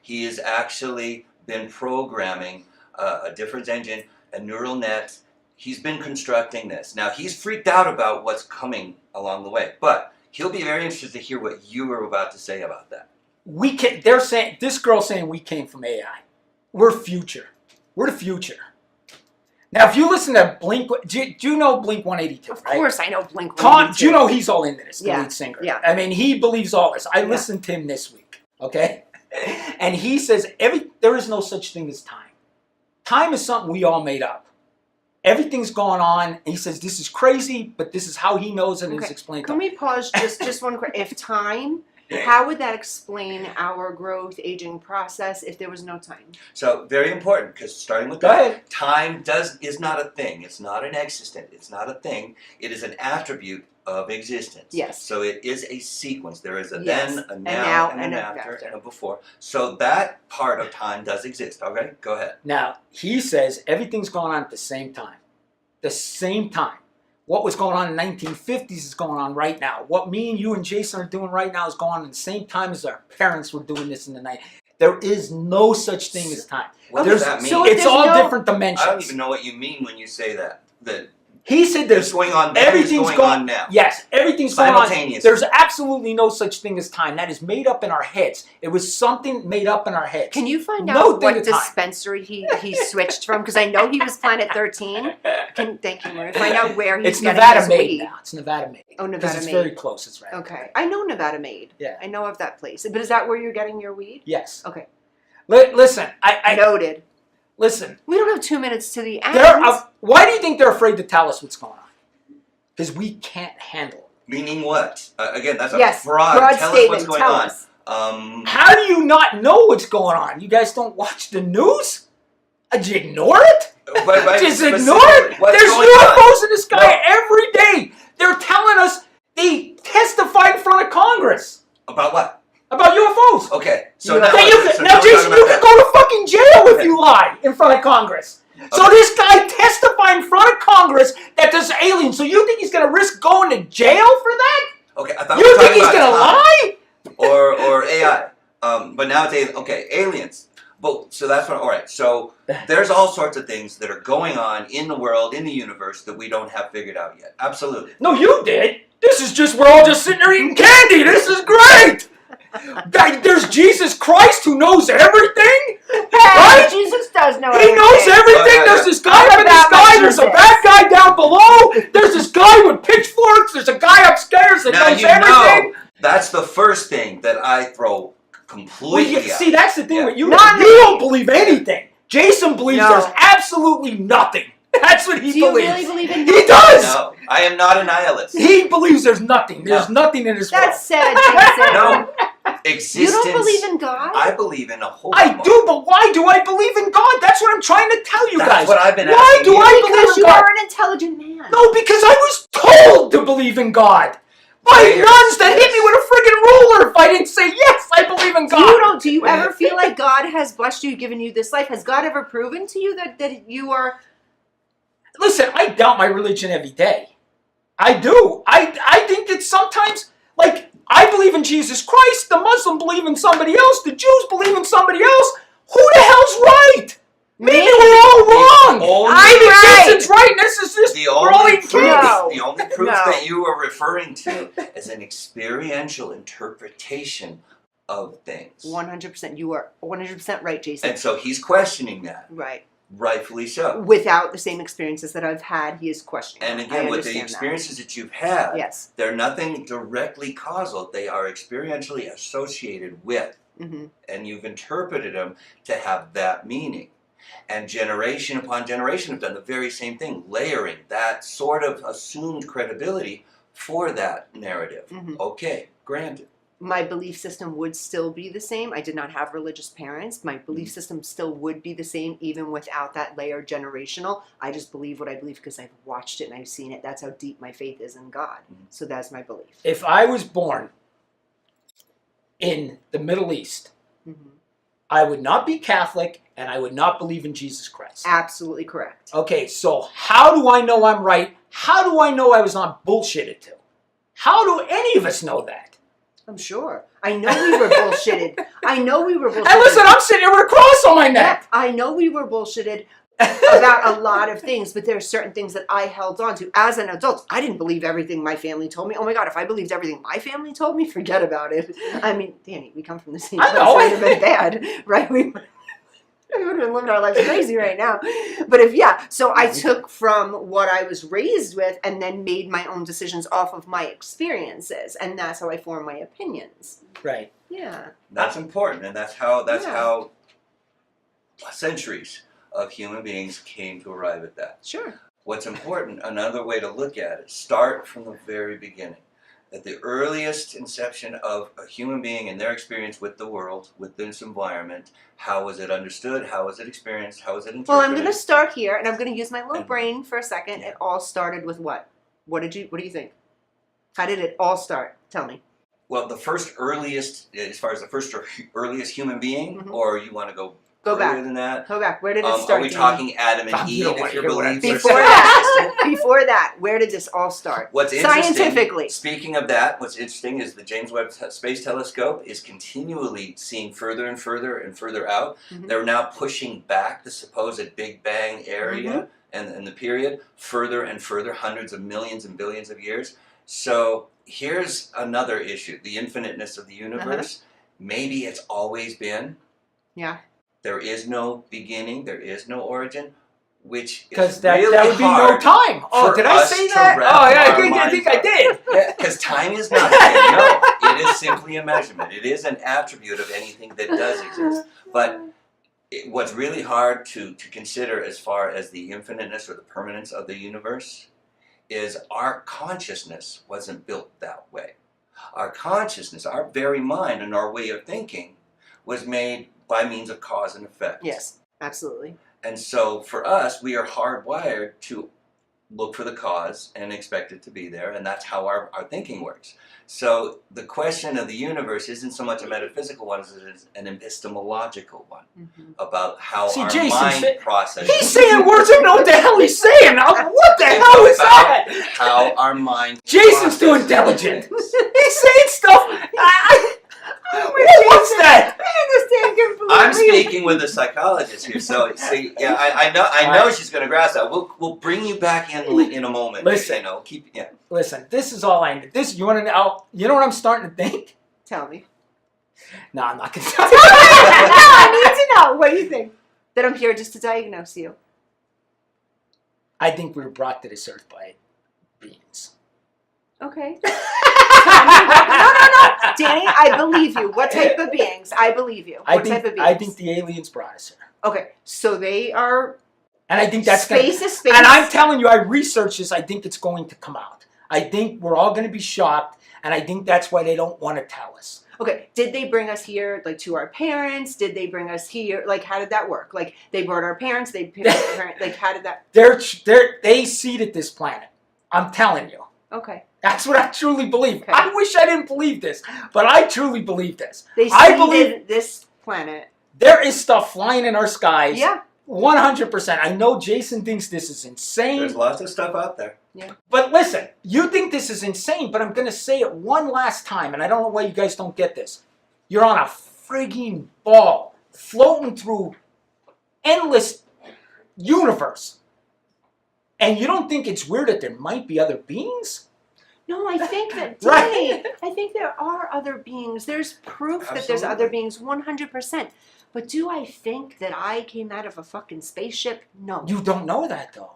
He has actually been programming a difference engine, a neural net. He's been constructing this. Now he's freaked out about what's coming along the way, but he'll be very interested to hear what you were about to say about that. They're saying, this girl's saying we came from AI. We're future. We're the future. Now, if you listen to Blink, do you know Blink 182? Of right? course, I know Blink. Tom, do you know he's all into this, the Yeah, lead singer? yeah. I mean, he believes all this. I Yeah. listened to him this week, okay? And he says there is no such thing as time. Time is something we all made up. Everything's going on. And he says this is crazy, but this is how he knows it and Okay. it's explained to Can him. we pause just one quick? If time, how would that explain our growth aging process if there was no time? So very important, because starting with Go that, ahead. time is not a thing. It's not an existent. It's not a thing. It is an attribute of existence. Yes. So it is a sequence. There is a Yes. then, a And now, now, and and an a after, after. and a before. So that part of time does exist. Okay, go ahead. Now, he says everything's going on at the same time. The same time. What was going on in the 1950s is going on right now. What me and you and Jason are doing right now is going on at the same time as our parents were doing this in the night. There is no such thing as time. What There's- does that mean? so It's there's all no- different dimensions. I don't even know what you mean when you say that. That He said there's there's going on then is everything's going going on now. Yes, everything's going on. Simultaneously. There's absolutely no such thing as time. That is made up in our heads. It was something made up in our heads. Can you find No out thing what of time. dispensary he switched from? Because I know he was Planet 13. Thank you, Maria. Find out where he's It's getting Nevada his made weed. now. It's Nevada made. Oh, Because Nevada it's made. very close. It's right. Okay, I know Nevada made. Yeah. I know of that place. But is that where you're getting your weed? Yes. Okay. Listen, I Noted. listen. We don't have 2 minutes to the end. Why do you think they're afraid to tell us what's going on? Because we can't handle it. Meaning what? Again, that's a Yes, broad. broad Tell statement. us what's going Tell on. us. How do you not know what's going on? You guys don't watch the news? Did you ignore it? Just ignore it? What's There's going on? UFOs in the sky No. every day. They're telling us they testified in front of Congress About what? about UFOs. Okay, so Now, now, now Jason, you can go to fucking jail if you lie in front of Congress. So Okay. this guy testified in front of Congress that there's aliens. So you think he's going to risk going to jail for that? Okay, I thought we You were think talking he's about going to time. lie? or AI. But now it's aliens. But so that's what. All right. So there's all sorts of things that are going on in the world, in the universe that we don't have figured out yet. Absolutely. No, you did. This is just, we're all just sitting there eating candy. This is great. There's Jesus Christ who knows everything. Right? Jesus does know He knows everything. Right. There's this guy up in the About my sky. There's a Jesus. bad guy down below. There's this guy with pitchforks. There's a guy upstairs that Now knows you everything. know that's the first thing that I throw Well, completely out. see, that's the thing Yeah. with you. Not You me. don't believe anything. Jason believes No. there's absolutely nothing. That's what he Do you believes. really believe in He does. No, I am not a nihilist. He believes there's nothing. There's nothing in this world. That's sad, Jason. No, You existence. don't believe in God? I believe in a whole. I do, but why do I believe in God? That's what I'm trying to tell you That's guys. what I've been Why asking do you. I believe Because in you God? are an intelligent man. No, because I was told to believe in God. by Players, nuns that hit me yes. with a friggin' ruler if I didn't say, yes, I believe in God. Do you ever feel like God has blessed you, given you this life? Has God ever proven to you that you are? Listen, I doubt my religion every day. I do. I think that sometimes, like, I believe in Jesus Christ, the Muslim believe in somebody else, the Jews believe in somebody else. Who the hell's right? Maybe we're all wrong. only- I think right. Jason's right, and this is just, The we're all only eating proof, candy. No. the only proof No. that you are referring to is an experiential interpretation of things. 100%. You are 100% right, Jason. And so he's questioning that, Right. rightfully so. Without the same experiences that I've had, he is questioning. And that. again, I with the understand experiences that you've had, that. Yes. they're nothing directly causal. They are experientially associated with, Mm-hmm. and you've interpreted them to have that meaning. And generation upon generation have done the very same thing, layering that sort of assumed credibility for that narrative. Mhm. Okay, granted. My belief system would still be the same. I did not have religious parents. My belief system still would be the same even without that layer generational. I just believe what I believe because I've watched it and I've seen it. That's how deep my faith is in God. So that's my belief. If I was born in the Middle East, Mhm. I would not be Catholic and I would not believe in Jesus Christ. Absolutely correct. Okay, so how do I know I'm right? How do I know I was not bullshitted to? How do any of us know that? I'm sure. I know we were bullshitted. I know we were bullshitted. And listen, I'm sitting here with a cross on my neck. I know we were bullshitted about a lot of things, but there are certain things that I held on to as an adult. I didn't believe everything my family told me. Oh my God, if I believed everything my family told me, forget about it. I mean, Danny, we come from the same I place. know. It would have been bad, right? We would have been living our lives crazy right now. But so I took from what I was raised with and then made my own decisions off of my experiences. And that's how I form my opinions. Right. Yeah. That's important, and that's how Yeah. how centuries of human beings came to arrive at that. Sure. What's important, another way to look at it, start from the very beginning. At the earliest inception of a human being and their experience with the world, with this environment, how was it understood? How was it experienced? How was it interpreted? Well, I'm going to start here, and I'm going to use my little And- brain for a second. Yeah. It all started with what? What do you think? How did it all start? Tell me. Well, the first earliest, as far as the first earliest human being, Mhm. or you want to go Go earlier back. than that? Go back. Where did it Are start? we Danny? talking Adam and You Eve? don't wanna If your hear what I'm beliefs are Before consistent? that, before that, where did this all start? What's interesting, Scientifically. speaking of that, what's interesting is the James Webb Space Telescope is continually seeing further and further and further out. Mhm. They're now pushing back the supposed Big Bang area Mm-hmm. and the period further and further, hundreds of millions and billions of years. So here's another issue, the infiniteness of the universe. Maybe it's always been. Yeah. There is no beginning, there is no origin, which Because is that really would be no hard. time. Oh, for did I us say to that? wrap Oh, yeah, our I minds think I up. did. Because time is not no, it is simply a measurement. It is an attribute of anything that does exist. But what's really hard to consider as far as the infiniteness or the permanence of the universe is our consciousness wasn't built that way. Our consciousness, our very mind and our way of thinking was made by means of cause and effect. Yes, absolutely. And so for us, we are hardwired to look for the cause and expect it to be there, and that's how our thinking works. So the question of the universe isn't so much a metaphysical one as it is an epistemological one about how See, our Jason's mind processes. He's saying words I don't know what the hell he's saying. What the hell is that? How our mind Jason's too processes intelligent. things. He's saying stuff. What's that? I understand completely. I'm speaking with a psychologist here, so see, yeah, I know she's going to grasp that. We'll bring you back in a moment. Listen. You know, keep yeah. Listen, this is all I need. You want to know? You know what I'm starting to think? Tell me. No, I'm not going to No, tell you. I need to know. What do you think? That I'm here just to diagnose you. I think we were brought to this earth by beings. Okay. No. Danny, I believe you. What type of beings? I believe you. What type of beings? I think the aliens brought us here. Okay, so they are. And I think that's Space is space. And I'm telling you, I researched this. I think it's going to come out. I think we're all going to be shocked, and I think that's why they don't want to tell us. Okay, did they bring us here, like, to our parents? Did they bring us here? Like, how did that work? Like, they brought our parents, they picked our parents, like, how did that? They seeded this planet. I'm telling you. Okay. That's what I truly believe. Okay. I wish I didn't believe this, but I truly believe this. They I believe seeded this planet. there is stuff flying in our skies. Yeah. 100%. I know Jason thinks this is insane. There's lots of stuff out there. But listen, you think this is insane, but I'm going to say it one last time, and I don't know why you guys don't get this. You're on a frigging ball floating through endless universe. And you don't think it's weird that there might be other beings? No, I think that, Right. Danny, I think there are other beings. There's proof that there's other Absolutely. beings, 100%. But do I think that I came out of a fucking spaceship? No. You don't know that, though.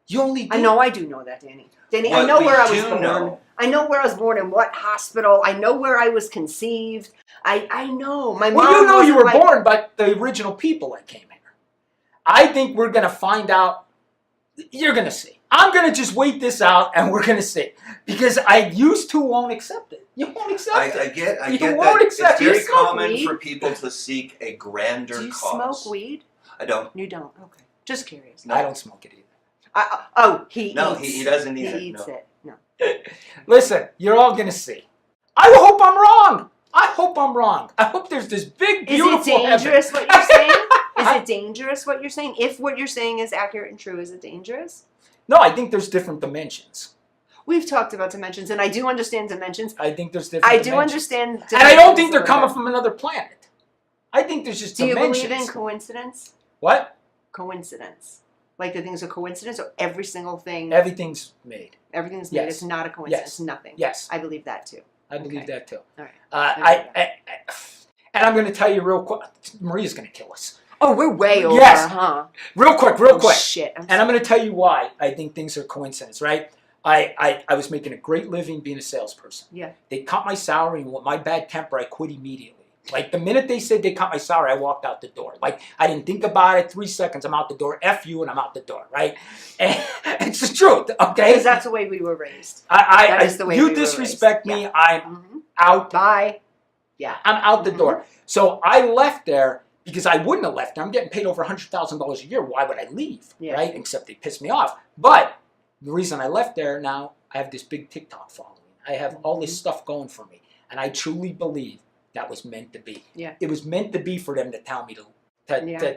You only I know I do know that, Danny. Danny, I What know we where I was do born. know- I know where I was born in what hospital. I know where I was conceived. I know. My Well, mom you know you wasn't were like- born by the original people that came here. I think we're going to find out. You're going to see. I'm going to just wait this out, and we're going to see. Because used to won't accept it. You won't accept I it. get You that won't it's accept- very Do you smoke common weed? for people to seek a grander Do you cause. smoke weed? I don't. You don't. Okay. Just curious. I don't smoke it either. He No, eats. he doesn't eat He it, eats no. it. No. Listen, you're all going to see. I hope I'm wrong. I hope I'm wrong. I hope there's this big, Is beautiful it dangerous heaven. what you're saying? Is it dangerous what you're saying? If what you're saying is accurate and true, is it dangerous? No, I think there's different dimensions. We've talked about dimensions, and I do understand dimensions. I think there's different I do dimensions. understand dimensions. And I don't think they're or coming whatever. from another planet. I think there's just Do you dimensions. believe in coincidence? What? Coincidence. Like the thing's a coincidence, or every single thing, Everything's made. everything's made. Yes. It's not a coincidence. Yes. Nothing. Yes, I believe that too. I believe Okay. that too. All right. And I'm going to tell you real quick. Maria's going to kill us. Oh, we're way over, Yes. huh? Real quick. Oh, shit. And I'm going to tell you why I think things are coincidence, right? I was making a great living being a salesperson. Yeah. They cut my salary, and with my bad temper, I quit immediately. Like, the minute they said they cut my salary, I walked out the door. Like, I didn't think about it. 3 seconds, I'm out the door. F you, and I'm out the door, right? And it's the truth, okay? Because that's the way we were raised. That is the way we You were disrespect raised. me, I'm Mm-hmm. out. Bye. Yeah. I'm out the Mhm. door. So I left there because I wouldn't have left there. I'm getting paid over $100,000 a year. Why would I leave, Yeah. right? Except they pissed me off. But the reason I left there now, I have this big TikTok following. I have all this stuff going for me. And I truly believe that was meant to be. Yeah. It was meant to be for them to tell me to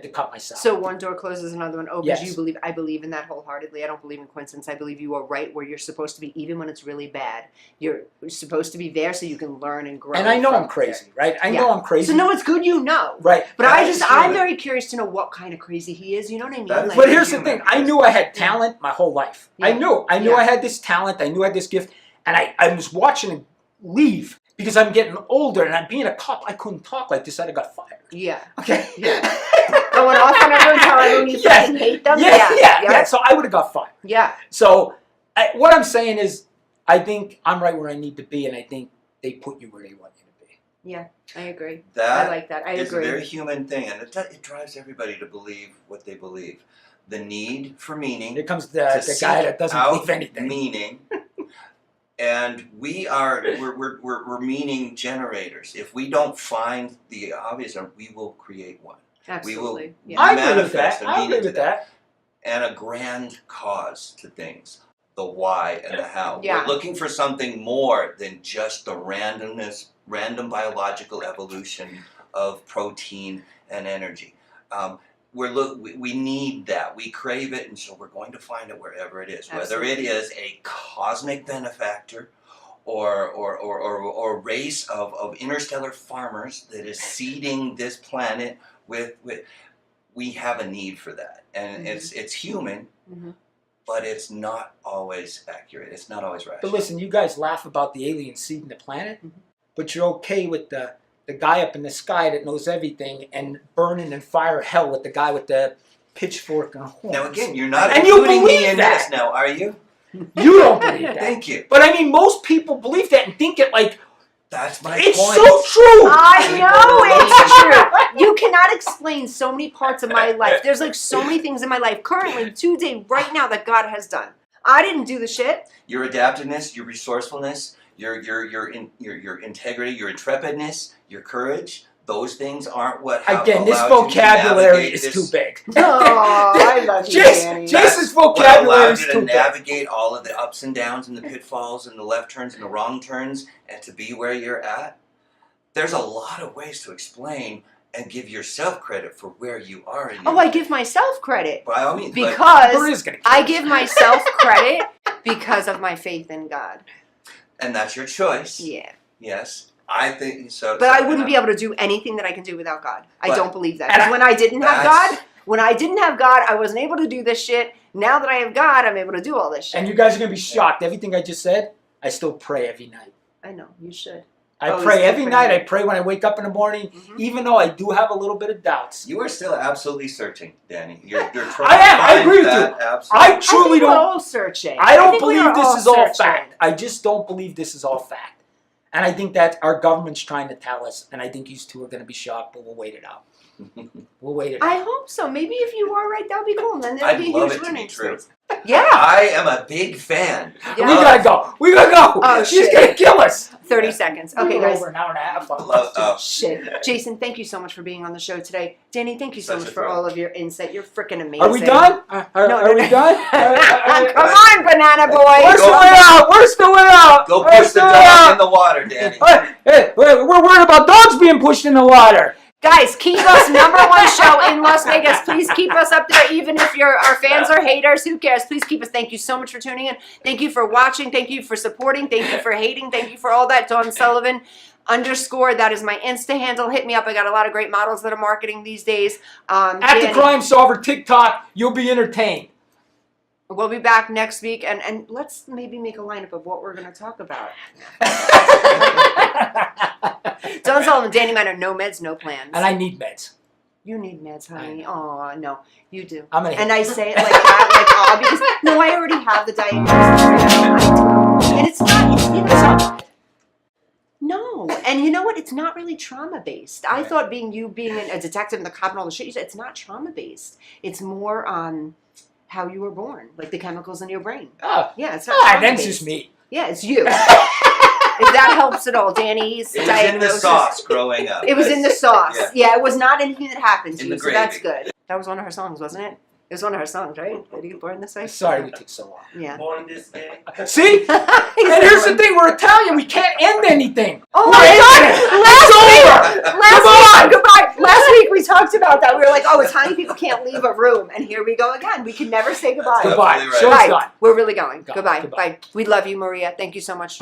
cut my salary. So one door closes, another one opens. Yes. You believe? I believe in that wholeheartedly. I don't believe in coincidence. I believe you are right where you're supposed to be, even when it's really bad. You're supposed to be there so you can learn and grow. And I know from I'm crazy, there. right? I Yeah. know I'm crazy. So no, it's good you know. Right. But That I is I'm human. very curious to know what kind of crazy he is. You know what I mean? That is- Like, But here's the human. thing. I knew I had talent my whole life. I Yeah. knew. I knew Yeah. I had this talent. I knew I had this gift. And I was watching him leave because I'm getting older. And I'm being a cop. I couldn't talk like this. I'd have got fired. yeah. Okay? Yeah. Going off on everyone, telling everyone you Yes. fucking hate them. Yeah. So I would have got fired. Yeah. So what I'm saying is I think I'm right where I need to be. And I think they put you where they want you to be. Yeah. I agree. That I like that. I It's agree. a very human thing, and it drives everybody to believe what they believe. The need for meaning, Here comes to the guy seek that doesn't out believe anything. meaning, and we're meaning generators. If we don't find the obvious, we will create one. Absolutely. We Yeah. I agree with manifest that. a I meaning agree to with that. and a grand cause to things. The why and the how. Yeah. We're looking for something more than just the randomness, random biological evolution of protein and energy. We need that. We crave it, and so we're going to find it wherever it is. Whether it Absolutely. is a cosmic benefactor or a race of interstellar farmers that is seeding this planet with we have a need for that. And Mhm. it's human, Mhm. but it's not always accurate. It's not always But rational. listen, you guys laugh about the alien seeding the planet, Mhm. but you're okay with the guy up in the sky that knows everything and burning in fire hell with the guy with the pitchfork and horns. Now again, you're not And you including me believe in that. this now, are you? You don't believe that. Thank you. But I mean, most people believe that and think it like, That's my it's point. so true. I know it's true. You cannot explain so many parts of my life. There's like so many things in my life currently, today, right now, that God has done. I didn't do the shit. Your adaptiveness, your resourcefulness, your integrity, your intrepidness, your courage, those things aren't what Again, this allowed you to vocabulary navigate is this- too big. Oh, I love you, Danny. Jason's what vocabulary allowed is you to too big. navigate all of the ups and downs and the pitfalls and the left turns and the wrong turns and to be where you're at. There's a lot of ways to explain and give yourself credit for where you are in your Oh, I give myself credit by all means. but- because Maria's gonna kill I us. give myself credit because of my faith in God. and that's your choice. Yeah. Yes. I think so. But I wouldn't be able to do anything that I can do without God. I But- don't believe that. and 'Cause when I didn't have That's- God, I wasn't able to do this shit. Now that I have God, I'm able to do all this shit. And you guys are gonna be shocked. Everything I just said, I still pray every night. I know, you should. I Oh, pray he's every different. night. I pray when I wake up in the morning, Mhm. even though I do have a little bit of doubts. You are still absolutely searching, Danny. You're trying I am. to I find agree with that you. absolute- I truly I think we're don't. all searching. I don't think we believe are this is all searching. fact. I just don't believe this is all fact. And I think that our government's trying to tell us, and I think you two are going to be shocked, but we'll wait it out. We'll wait it out. I hope so. Maybe if you are right, that would be cool. And then I'd there'll be a love huge it to be learning true. experience. Yeah. I am a big fan. We Yeah. gotta go. We gotta go. Oh, She's shit. gonna kill us. 30 seconds. Okay, We're guys. over an hour and a half. Shit. Jason, thank you so much for being on the show today. Danny, thank you so Such much a for thrill. all of your insight. You're freaking amazing. Are we done? Are we done? Come on, banana boy. We're still out. We're still out. Go We're push the still dog out. in the water, Danny. Hey, we're worried about dogs being pushed in the water. Guys, keep us #1 show in Las Vegas. Please keep us up there, even if our fans are haters. Who cares? Please keep us. Thank you so much for tuning in. Thank you for watching. Thank you for supporting. Thank you for hating. Thank you for all that. Dawn Sullivan _ that is my Insta handle. Hit me up. I got a lot of great models that are marketing these days. At the Danny, Crime Solver TikTok, you'll be entertained. we'll be back next week, and let's maybe make a lineup of what we're going to talk about. Dawn Sullivan, Danny Miner, no meds, no plans. And I need meds. You need meds, honey. Oh no, you do. I'm gonna. And I say it like that, like because no, I already have the diagnosis. I do. And it's not, you know. No, and you know what? It's not really trauma based. I thought being a detective and the cop and all the shit you said, it's not trauma based. It's more on how you were born, like the chemicals in your brain. Oh, Yeah, it's not. trauma that's based. just me. Yeah, it's you. If that helps at all, Danny's It was in the diagnosis. sauce growing up. It was in the sauce. Yeah. Yeah, it was not anything that happened to In you, the so that's gravy. good. That was one of her songs, wasn't it? It was one of her songs, right? Did you get born this way? Sorry we took so long. Yeah. Born this day. See? And here's the thing: we're Italian. We can't end anything. Oh We're my ending God! it. Last week, goodbye. Last week we talked about that. We were like, oh, Italian people can't leave a room, and here we go again. We can never say goodbye. That's Goodbye. absolutely right. Show's Bye. done. We're really going. Go. Goodbye. Goodbye. Bye. We love you, Maria. Thank you so much.